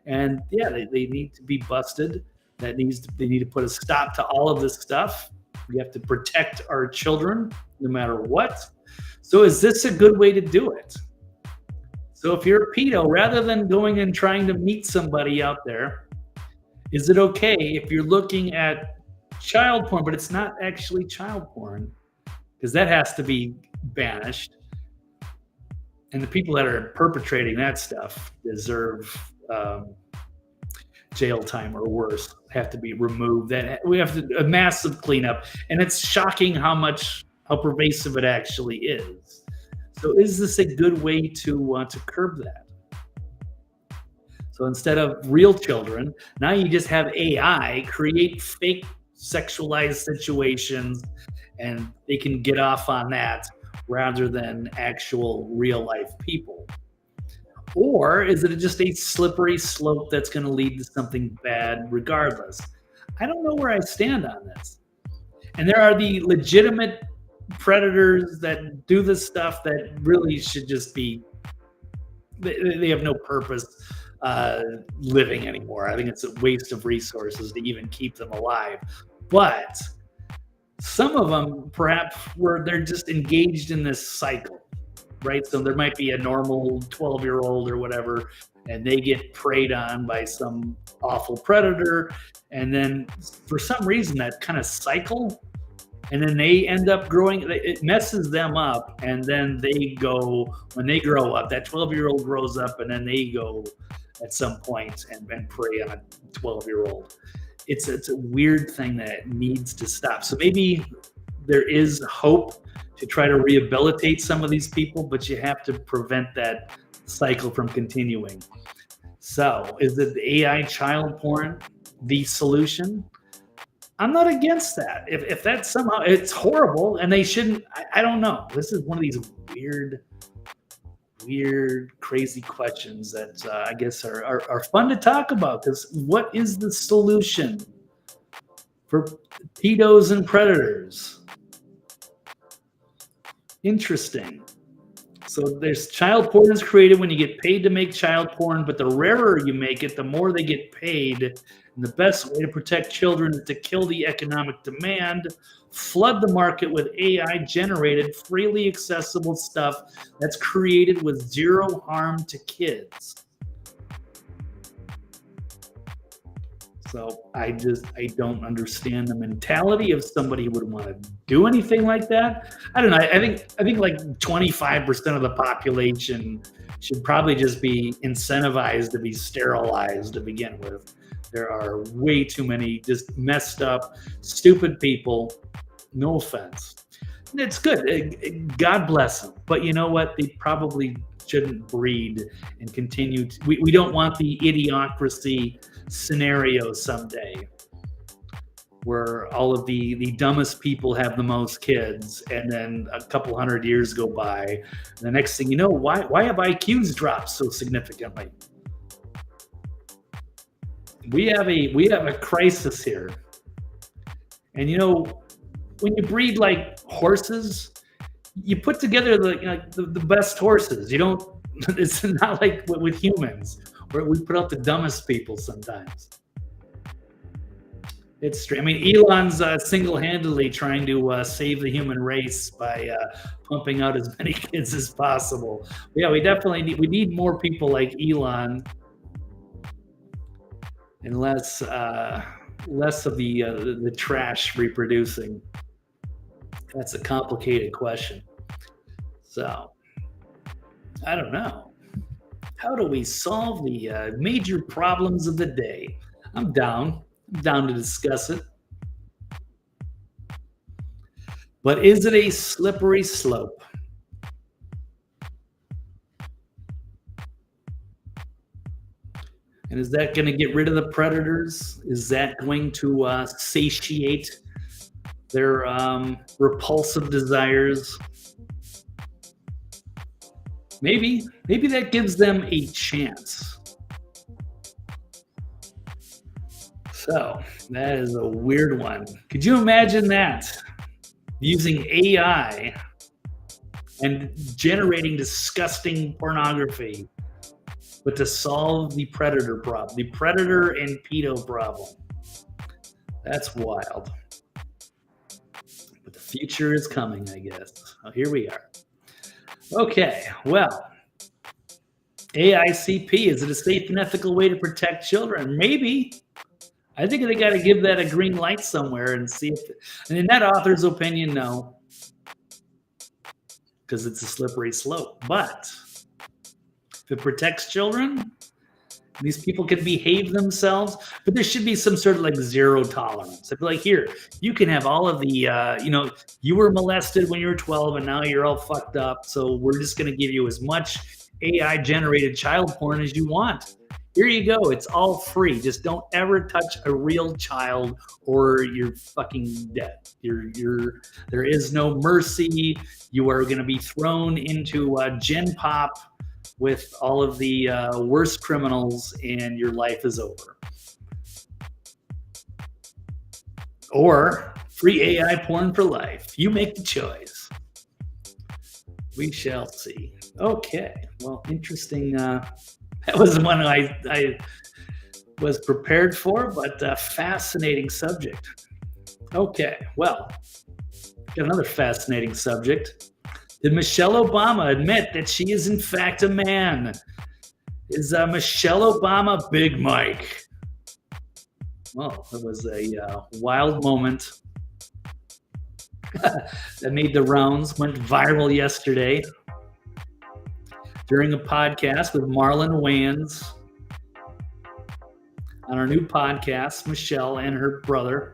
And yeah, they need to be busted. They need to put a stop to all of this stuff. We have to protect our children no matter what. So is this a good way to do it? So if you're a pedo, rather than going and trying to meet somebody out there, is it okay if you're looking at child porn, but it's not actually child porn? Because that has to be banished. And the people that are perpetrating that stuff deserve jail time or worse, have to be removed. We have a massive cleanup. And it's shocking how pervasive it actually is. So is this a good way to curb that? So instead of real children, now you just have AI create fake sexualized situations, and they can get off on that rather than actual real life people. Or is it just a slippery slope that's going to lead to something bad regardless? I don't know where I stand on this. And there are the legitimate predators that do this stuff that really should just be, they have no purpose living anymore. I think it's a waste of resources to even keep them alive. But some of them perhaps they're just engaged in this cycle, right? So there might be a normal 12-year-old or whatever, and they get preyed on by some awful predator. And then for some reason, that kind of cycle, and then they end up growing, it messes them up. And then they go, when they grow up, that 12-year-old grows up, and then they go at some point and prey on a 12-year-old. It's a weird thing that needs to stop. So maybe there is hope to try to rehabilitate some of these people, but you have to prevent that cycle from continuing. So is it the AI child porn the solution? I'm not against that. If that's somehow, it's horrible and they shouldn't, I don't know. This is one of these weird, crazy questions that I guess are fun to talk about, because what is the solution for pedos and predators? Interesting. So there's child porn is created when you get paid to make child porn, but the rarer you make it, the more they get paid. And the best way to protect children is to kill the economic demand, flood the market with AI-generated, freely accessible stuff that's created with zero harm to kids. So I don't understand the mentality of somebody who would want to do anything like that. I don't know. I think like 25% of the population should probably just be incentivized to be sterilized to begin with. There are way too many just messed up, stupid people. No offense. It's good. God bless them. But you know what? They probably shouldn't breed and continue. We don't want the idiocracy scenario someday where all of the dumbest people have the most kids, and then a couple hundred years go by, and the next thing you know, why have IQs dropped so significantly? we have a crisis here. And you know, when you breed like horses, you put together the best horses. You don't. It's not like with humans, where we put out the dumbest people sometimes. It's strange. I mean, Elon's single-handedly trying to save the human race by pumping out as many kids as possible. Yeah, we definitely need more people like Elon, and less of the trash reproducing. That's a complicated question. So, I don't know. How do we solve the major problems of the day? I'm down to discuss it. But is it a slippery slope? And is that going to get rid of the predators? Is that going to satiate their repulsive desires? Maybe that gives them a chance. So that is a weird one. Could you imagine that? Using AI and generating disgusting pornography, but to solve the predator problem, the predator and pedo problem. That's wild. But the future is coming, I guess. Oh, here we are. Okay, well, AICP, is it a safe and ethical way to protect children? Maybe. I think they got to give that a green light somewhere and see if, and in that author's opinion, no, because it's a slippery slope. But if it protects children, these people can behave themselves, but there should be some sort of like zero tolerance. I'd be like, here, you can have all of the, you were molested when you were 12 and now you're all fucked up. So we're just going to give you as much AI generated child porn as you want. Here you go. It's all free. Just don't ever touch a real child or you're fucking dead. There is no mercy. You are going to be thrown into Gen Pop with all of the worst criminals and your life is over. Or free AI porn for life. You make the choice. We shall see. Okay. Well, interesting. That was one I was prepared for, but a fascinating subject. Okay, well, got another fascinating subject. Did Michele Obama admit that she is in fact a man? Is Michele Obama Big Mike? Well, it was a wild moment that made the rounds, went viral yesterday. During a podcast with Marlon Wayans on our new podcast, Michelle and her brother.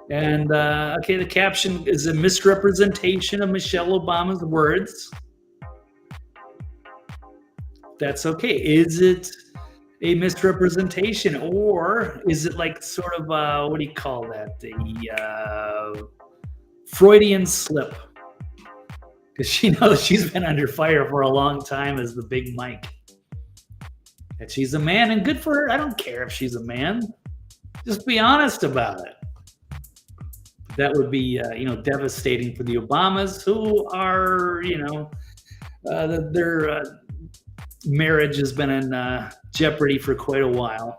And, okay, the caption is a misrepresentation of Michele Obama's words. That's okay. Is it a misrepresentation or is it like sort of, what do you call that? The Freudian slip? Because she knows she's been under fire for a long time as the Big Mike. And she's a man, and good for her. I don't care if she's a man. Just be honest about it. That would be, devastating for the Obamas, who are, their marriage has been in jeopardy for quite a while.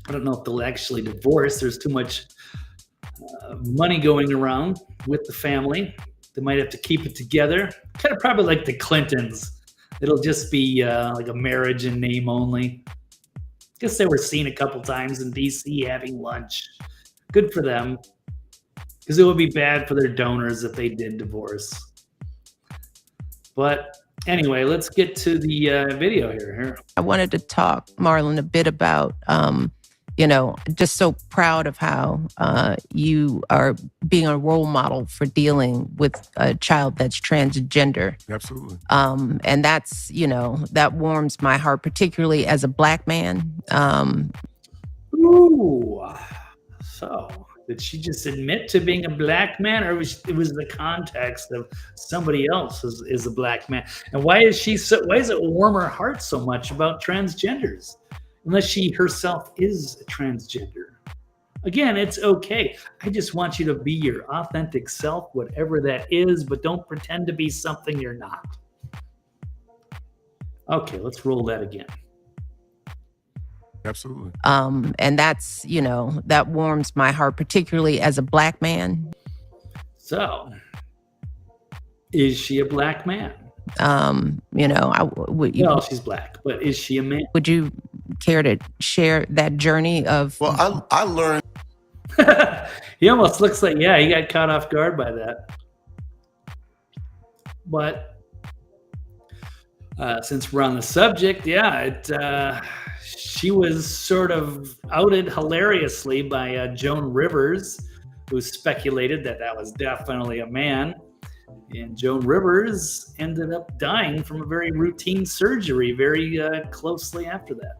I don't know if they'll actually divorce. There's too much money going around with the family. They might have to keep it together. Kind of probably like the Clintons. It'll just be like a marriage in name only. Guess they were seen a couple times in DC having lunch. Good for them. Because it would be bad for their donors if they did divorce. But anyway, let's get to the video here. I wanted to talk, Marlon, a bit about just so proud of how you are being a role model for dealing with a child that's transgender. Absolutely. And that's, that warms my heart, particularly as a Black man. Ooh. So, did she just admit to being a Black man, or it was the context of somebody else is a Black man? And why does it warm her heart so much about transgenders? unless she herself is a transgender. Again, it's okay. I just want you to be your authentic self, whatever that is, but don't pretend to be something you're not. Okay, let's roll that again. Absolutely. And that's, you know, that warms my heart, particularly as a Black man. So, is she a Black man? You know, Well, she's Black, but is she a man? Would you care to share that journey of? Well, I learned. He almost looks like, yeah, he got caught off guard by that. But since we're on the subject, yeah, she was sort of outed hilariously by Joan Rivers, who speculated that that was definitely a man. And Joan Rivers ended up dying from a very routine surgery very closely after that.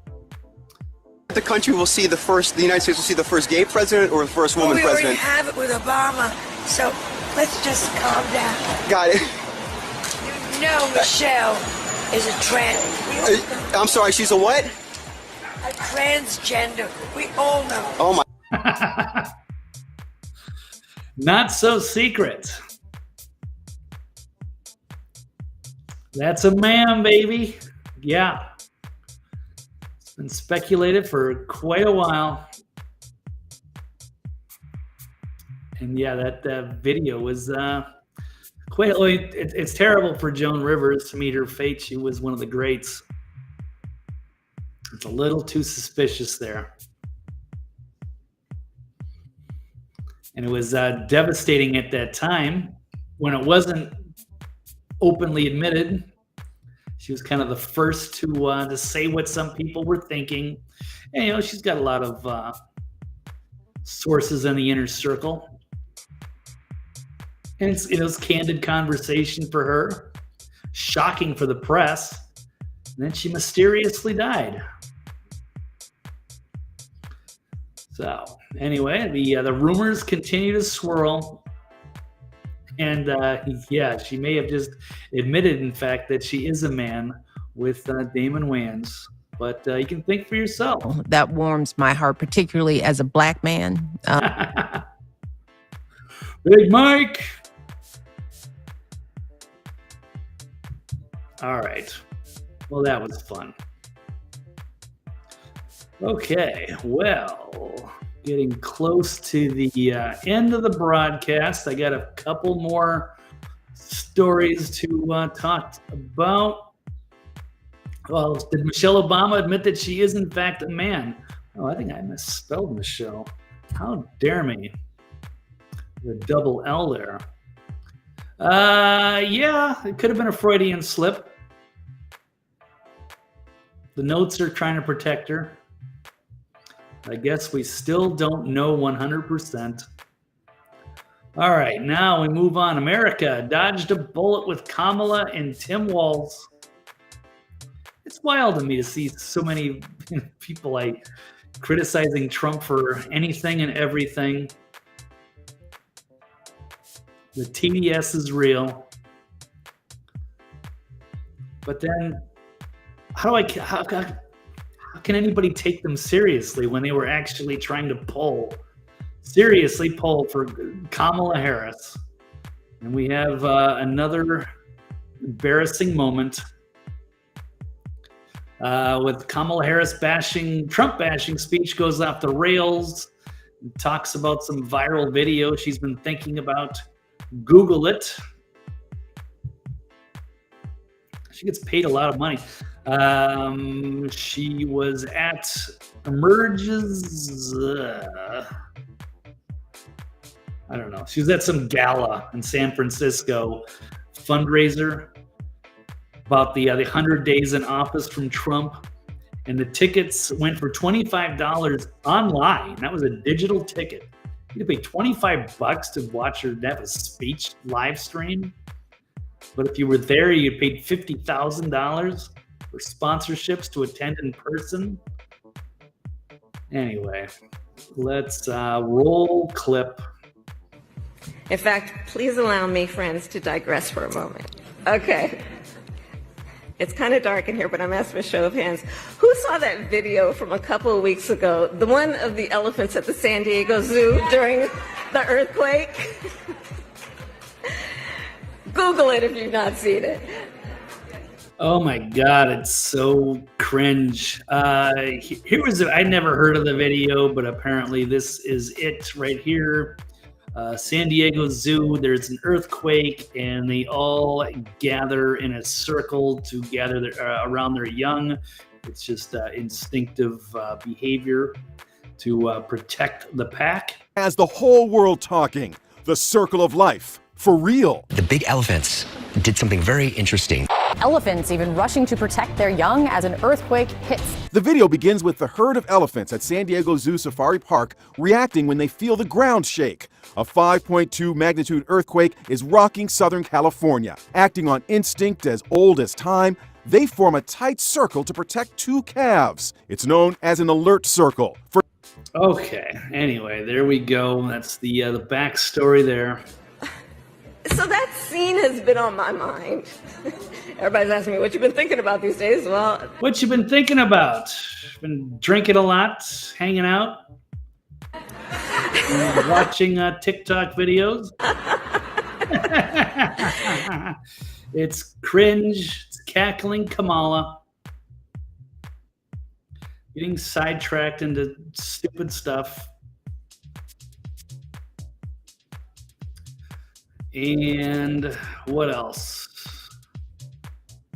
The country will see the United States will see the first gay president or the first woman president? We already have it with Obama, so let's just calm down. Got it. You know Michelle is a trans. I'm sorry, she's a what? A transgender. We all know. Oh my. Not so secret. That's a man, baby. Yeah. It's been speculated for quite a while. And yeah, that video was quite, it's terrible for Joan Rivers to meet her fate. She was one of the greats. It's a little too suspicious there. And it was devastating at that time when it wasn't openly admitted. She was kind of the first to say what some people were thinking. And, you know, she's got a lot of sources in the inner circle. And it was candid conversation for her. Shocking for the press. And then she mysteriously died. So, anyway, the rumors continue to swirl. And yeah, she may have just admitted, in fact, that she is a man with Damon Wayans. But you can think for yourself. That warms my heart, particularly as a Black man. Big Mike. All right. Well, that was fun. Okay. Well, getting close to the end of the broadcast. I got a couple more stories to talk about. Well, did Michele Obama admit that she is in fact a man? Oh, I think I misspelled Michelle. How dare me? The double L there. Yeah, it could have been a Freudian slip. The notes are trying to protect her. I guess we still don't know 100%. All right, now we move on. America dodged a bullet with Kamala and Tim Walz. It's wild to me to see so many people criticizing Trump for anything and everything. The TDS is real. But then, how can anybody take them seriously when they were actually trying to seriously poll for Kamala Harris? And we have another embarrassing moment with Kamala Harris Trump bashing speech goes off the rails, and talks about some viral video she's been thinking about. Google it. She gets paid a lot of money. She was at Emerges. I don't know. She was at some gala in San Francisco, fundraiser about the 100 days in office from Trump. And the tickets went for $25 online. That was a digital ticket. You had to pay $25 to watch her have a speech live stream. But if you were there, you paid $50,000 for sponsorships to attend in person. Anyway, let's roll clip. In fact, please allow me, friends, to digress for a moment. Okay. It's kind of dark in here, but I'm asking for a show of hands. Who saw that video from a couple of weeks ago? The one of the elephants at the San Diego Zoo during the earthquake? Google it if you've not seen it. Oh my God, it's so cringe. Here was, I never heard of the video, but apparently this is it right here. San Diego Zoo, there's an earthquake, and they all gather in a circle to gather around their young. It's just instinctive behavior to protect the pack. As the whole world talking, the circle of life, for real. The big elephants did something very interesting. Elephants even rushing to protect their young as an earthquake hits. The video begins with the herd of elephants at San Diego Zoo Safari Park reacting when they feel the ground shake. A 5.2 magnitude earthquake is rocking Southern California. Acting on instinct as old as time, they form a tight circle to protect two calves. It's known as an alert circle. Okay, anyway, there we go. That's the backstory there. So that scene has been on my mind. Everybody's asking me, what you been thinking about these days? Well, what you been thinking about? Been drinking a lot, hanging out, watching TikTok videos. It's cringe. It's cackling Kamala. Getting sidetracked into stupid stuff. And what else?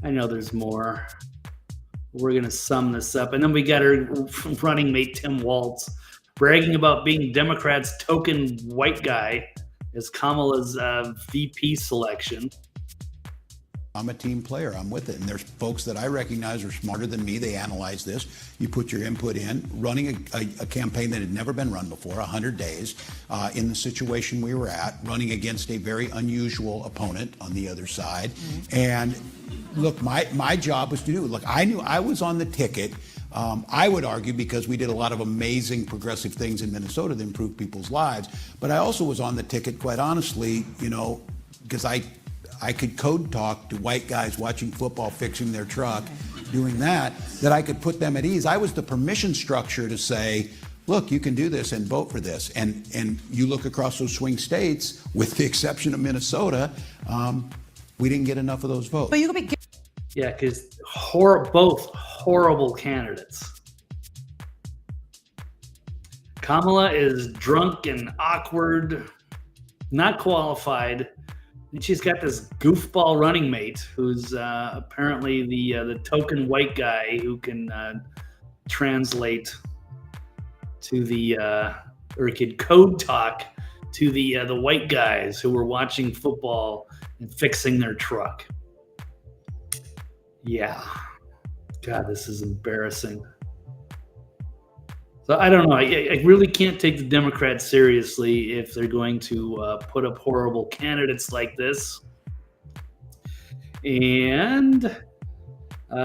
I know there's more. We're going to sum this up. And then we got our running mate, Tim Walz, bragging about being Democrats' token white guy as Kamala's VP selection. I'm a team player. I'm with it. And there's folks that I recognize are smarter than me. They analyze this. You put your input in. Running a campaign that had never been run before, 100 days, in the situation we were at, running against a very unusual opponent on the other side. Mm-hmm. And look, my job was to do it. Look, I knew I was on the ticket. I would argue because we did a lot of amazing progressive things in Minnesota that improved people's lives. But I also was on the ticket, quite honestly, because I could code talk to white guys watching football, fixing their truck, doing that I could put them at ease. I was the permission structure to say, look, you can do this and vote for this. And you look across those swing states, with the exception of Minnesota, we didn't get enough of those votes. But you could be... Yeah, because both horrible candidates. Kamala is drunk and awkward, not qualified. And she's got this goofball running mate who's apparently the token white guy who can translate to or could code talk to the white guys who were watching football and fixing their truck. Yeah. God, this is embarrassing. So I don't know. I really can't take the Democrats seriously if they're going to put up horrible candidates like this. And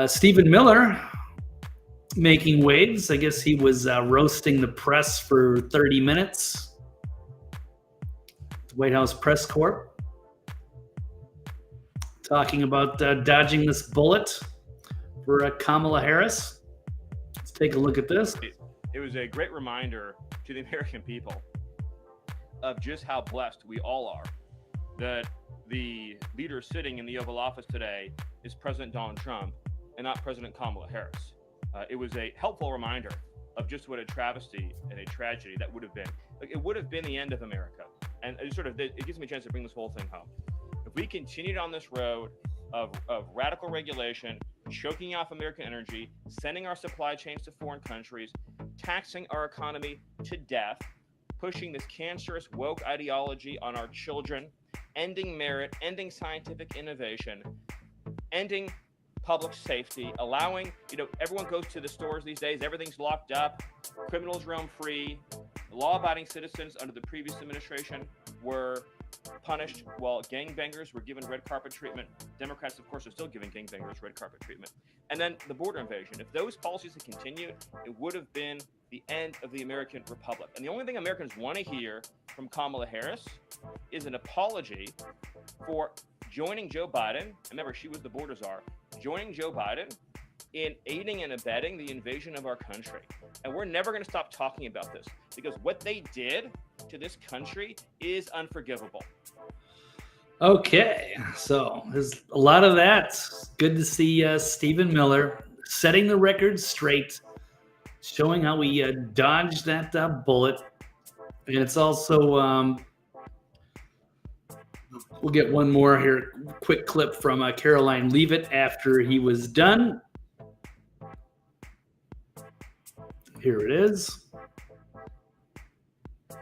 Stephen Miller making waves. I guess he was roasting the press for 30 minutes. The White House Press Corps. Talking about dodging this bullet for Kamala Harris. Let's take a look at this. It was a great reminder to the American people of just how blessed we all are that the leader sitting in the Oval Office today is President Donald Trump and not President Kamala Harris. It was a helpful reminder of just what a travesty and a tragedy that would have been. Like, it would have been the end of America. And it gives me a chance to bring this whole thing home. If we continued on this road of radical regulation, choking off American energy, sending our supply chains to foreign countries, taxing our economy to death, pushing this cancerous woke ideology on our children, ending merit, ending scientific innovation, ending public safety, allowing, everyone goes to the stores these days, everything's locked up, criminals roam free, law-abiding citizens under the previous administration were punished while gangbangers were given red carpet treatment. Democrats, of course, are still giving gangbangers red carpet treatment. And then the border invasion. If those policies had continued, it would have been the end of the American Republic. And the only thing Americans want to hear from Kamala Harris is an apology for joining Joe Biden. Remember, she was the border czar, joining Joe Biden in aiding and abetting the invasion of our country. And we're never going to stop talking about this because what they did to this country is unforgivable. Okay, so there's a lot of that. Good to see Stephen Miller setting the record straight, showing how we dodged that bullet. And it's also, we'll get one more here, quick clip from Caroline Leavitt after he was done. Here it is. I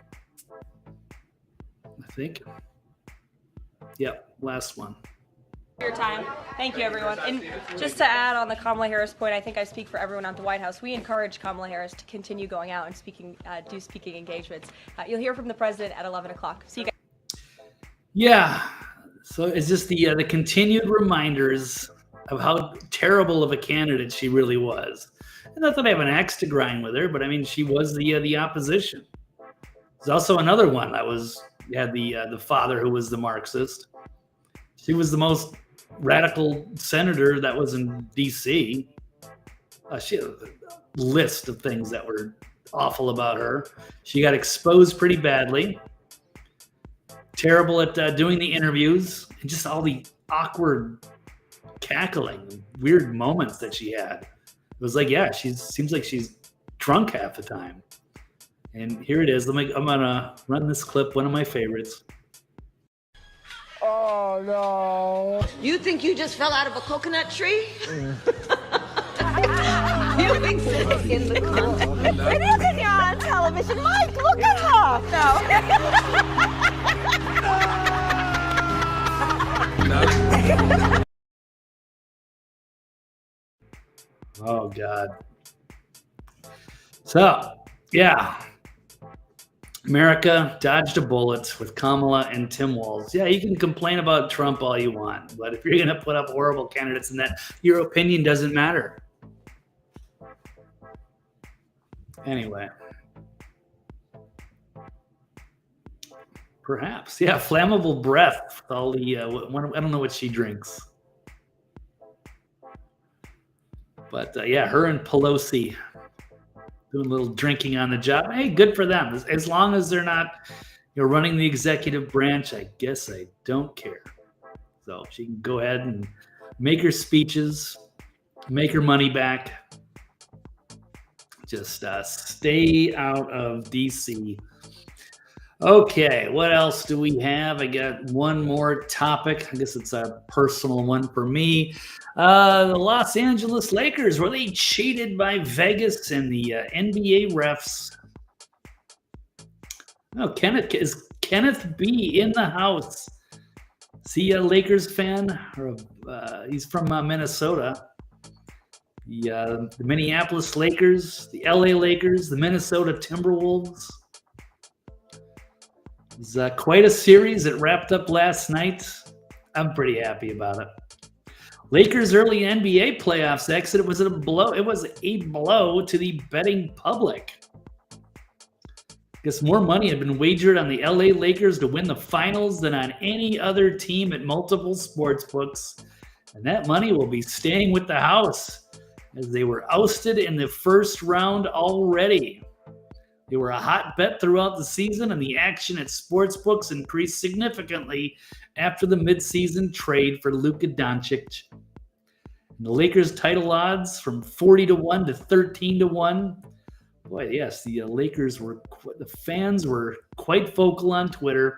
think. Yep, last one. Your time. Thank you, everyone. And just to add on the Kamala Harris point, I think I speak for everyone at the White House. We encourage Kamala Harris to continue going out and speaking engagements. You'll hear from the president at 11 o'clock. See you guys. Yeah. So it's just the continued reminders of how terrible of a candidate she really was. And not that I have an axe to grind with her, but I mean, she was the opposition. There's also another one that had the father who was the Marxist. She was the most radical senator that was in D.C. She had a list of things that were awful about her. She got exposed pretty badly. Terrible at doing the interviews, and just all the awkward cackling, weird moments that she had. It was like, yeah, seems like she's drunk half the time. And here it is. I'm gonna run this clip, one of my favorites. Oh no! You think you just fell out of a coconut tree? You exist in the context. It isn't here on television. Mike, look at her. No. Oh, God. So, yeah. America dodged a bullet with Kamala and Tim Walz. Yeah, you can complain about Trump all you want, but if you're going to put up horrible candidates in that, your opinion doesn't matter. Anyway. Perhaps. Yeah, flammable breath. All the, I don't know what she drinks. But yeah, her and Pelosi doing a little drinking on the job. Hey, good for them. As long as they're not, running the executive branch, I guess I don't care. So she can go ahead and make her speeches, make her money back. Just stay out of D.C. Okay, what else do we have? I got one more topic. I guess it's a personal one for me. The Los Angeles Lakers, were they cheated by Vegas and the NBA refs? No, is Kenneth B in the house? Is he a Lakers fan? Or he's from Minnesota. The Minneapolis Lakers, the LA Lakers, the Minnesota Timberwolves. It was quite a series. It wrapped up last night. I'm pretty happy about it. Lakers' early NBA playoffs exit was a blow. It was a blow to the betting public. I guess more money had been wagered on the LA Lakers to win the finals than on any other team at multiple sports books. And that money will be staying with the house as they were ousted in the first round already. They were a hot bet throughout the season, and the action at sportsbooks increased significantly after the midseason trade for Luka Doncic. And the Lakers' title odds from 40-1 to 13-1. Boy, yes, the Lakers the fans were quite vocal on Twitter.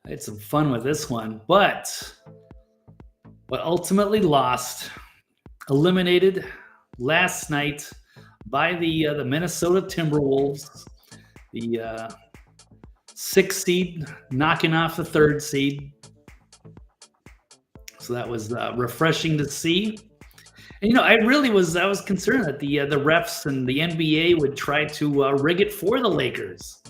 I had some fun with this one, but ultimately lost, eliminated last night by the Minnesota Timberwolves, the 6th seed knocking off the 3rd seed. So that was refreshing to see. And, I was concerned that the refs and the NBA would try to rig it for the Lakers.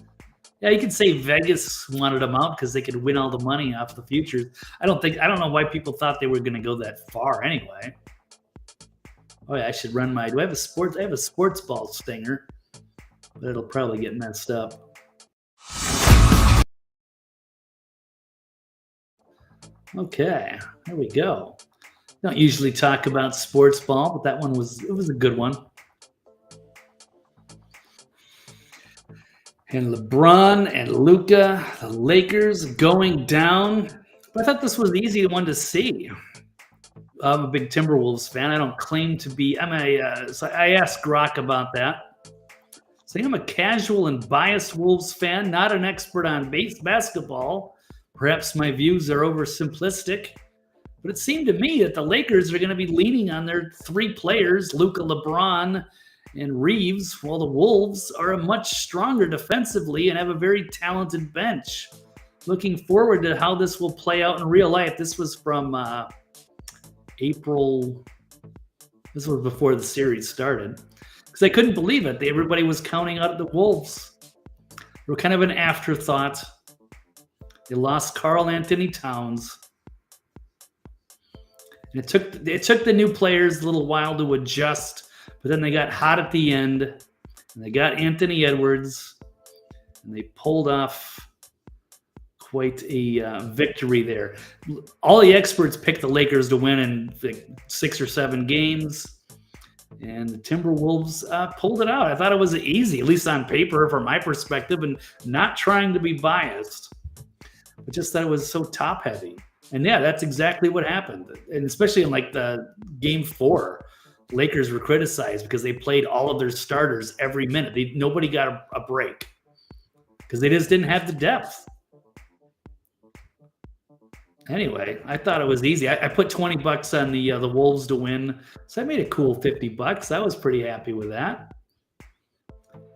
Yeah, you could say Vegas wanted them out because they could win all the money off the futures. I don't know why people thought they were going to go that far anyway. Oh yeah, I should run I have a sports ball stinger, but it'll probably get messed up. Okay, there we go. Don't usually talk about sports ball, but that one was a good one. And LeBron and Luka, the Lakers going down. But I thought this was the easy one to see. I'm a big Timberwolves fan. I don't claim to be. So I asked Grok about that. Saying I'm a casual and biased Wolves fan, not an expert on basketball. Perhaps my views are oversimplistic. But it seemed to me that the Lakers are going to be leaning on their three players, Luka, LeBron, and Reeves, while the Wolves are much stronger defensively and have a very talented bench. Looking forward to how this will play out in real life. This was from April. This was before the series started. Because I couldn't believe it. Everybody was counting out the Wolves. They were kind of an afterthought. They lost Karl Anthony Towns. And it took the new players a little while to adjust, but then they got hot at the end, and they got Anthony Edwards, and they pulled off quite a victory there. All the experts picked the Lakers to win in 6 or 7 games, and the Timberwolves pulled it out. I thought it was easy, at least on paper, from my perspective, and not trying to be biased, but just that it was so top-heavy. And yeah, that's exactly what happened. And especially in like the game 4, Lakers were criticized because they played all of their starters every minute. Nobody got a break because they just didn't have the depth. Anyway, I thought it was easy. I put $20 on the Wolves to win, so I made a cool $50. I was pretty happy with that.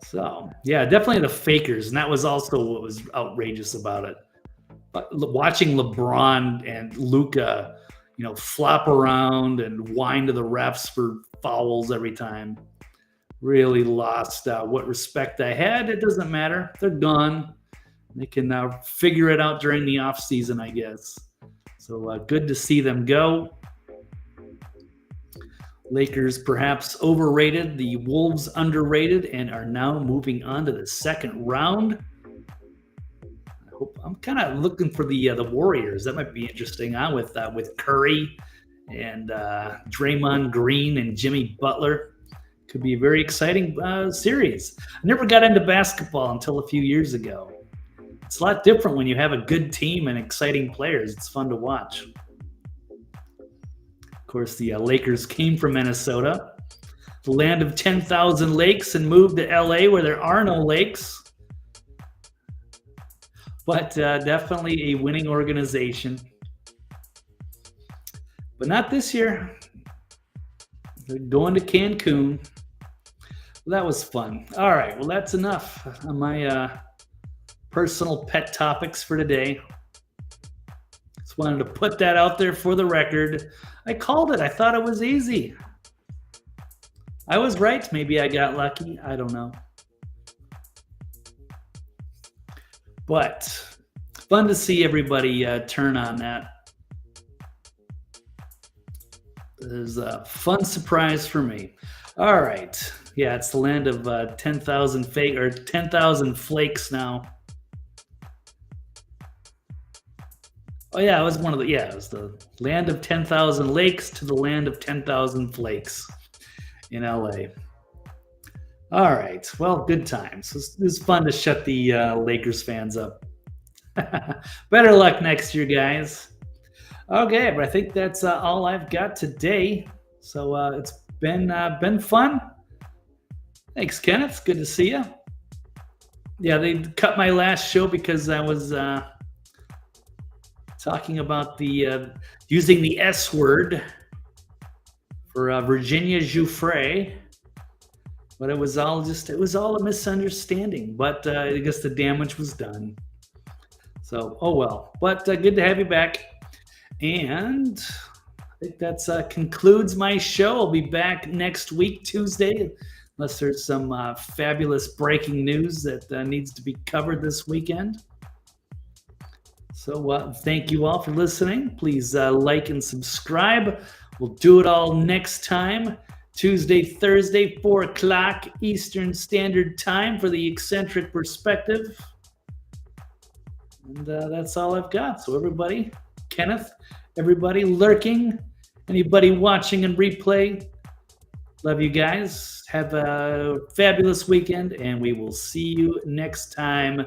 So yeah, definitely the fakers, and that was also what was outrageous about it. Watching LeBron and Luka, flop around and whine to the refs for fouls every time, really lost what respect I had. It doesn't matter; they're gone. They can now figure it out during the off season, I guess. So good to see them go. Lakers perhaps overrated, the Wolves underrated, and are now moving on to the second round. I'm kind of looking for the Warriors. That might be interesting, with Curry and Draymond Green and Jimmy Butler. Could be a very exciting series. I never got into basketball until a few years ago. It's a lot different when you have a good team and exciting players. It's fun to watch. Of course, the Lakers came from Minnesota, the land of 10,000 lakes, and moved to LA where there are no lakes. But definitely a winning organization. But not this year. They're going to Cancun. Well, that was fun. All right, well, that's enough on my personal pet topics for today. Just wanted to put that out there for the record. I called it. I thought it was easy. I was right. Maybe I got lucky. I don't know. But fun to see everybody turn on that. It was a fun surprise for me. All right. Yeah, it's the land of 10,000 flakes now. Oh yeah, it was it was the land of 10,000 lakes to the land of 10,000 flakes in LA. All right. Well, good times. It was fun to shut the Lakers fans up. Better luck next year, guys. Okay, but I think that's all I've got today. So it's been fun. Thanks, Kenneth. Good to see you. Yeah, they cut my last show because I was talking about the using the S word for Virginia Giuffre. But it was all a misunderstanding. But I guess the damage was done. So, oh well. But good to have you back. And I think that concludes my show. I'll be back next week, Tuesday, unless there's some fabulous breaking news that needs to be covered this weekend. So thank you all for listening. Please like and subscribe. We'll do it all next time. Tuesday, Thursday, 4 o'clock Eastern Standard Time for the Eccentric Perspective. And that's all I've got. So everybody, Kenneth, everybody lurking, anybody watching and replay. Love you guys. Have a fabulous weekend, and we will see you next time.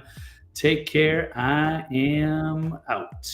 Take care. I am out.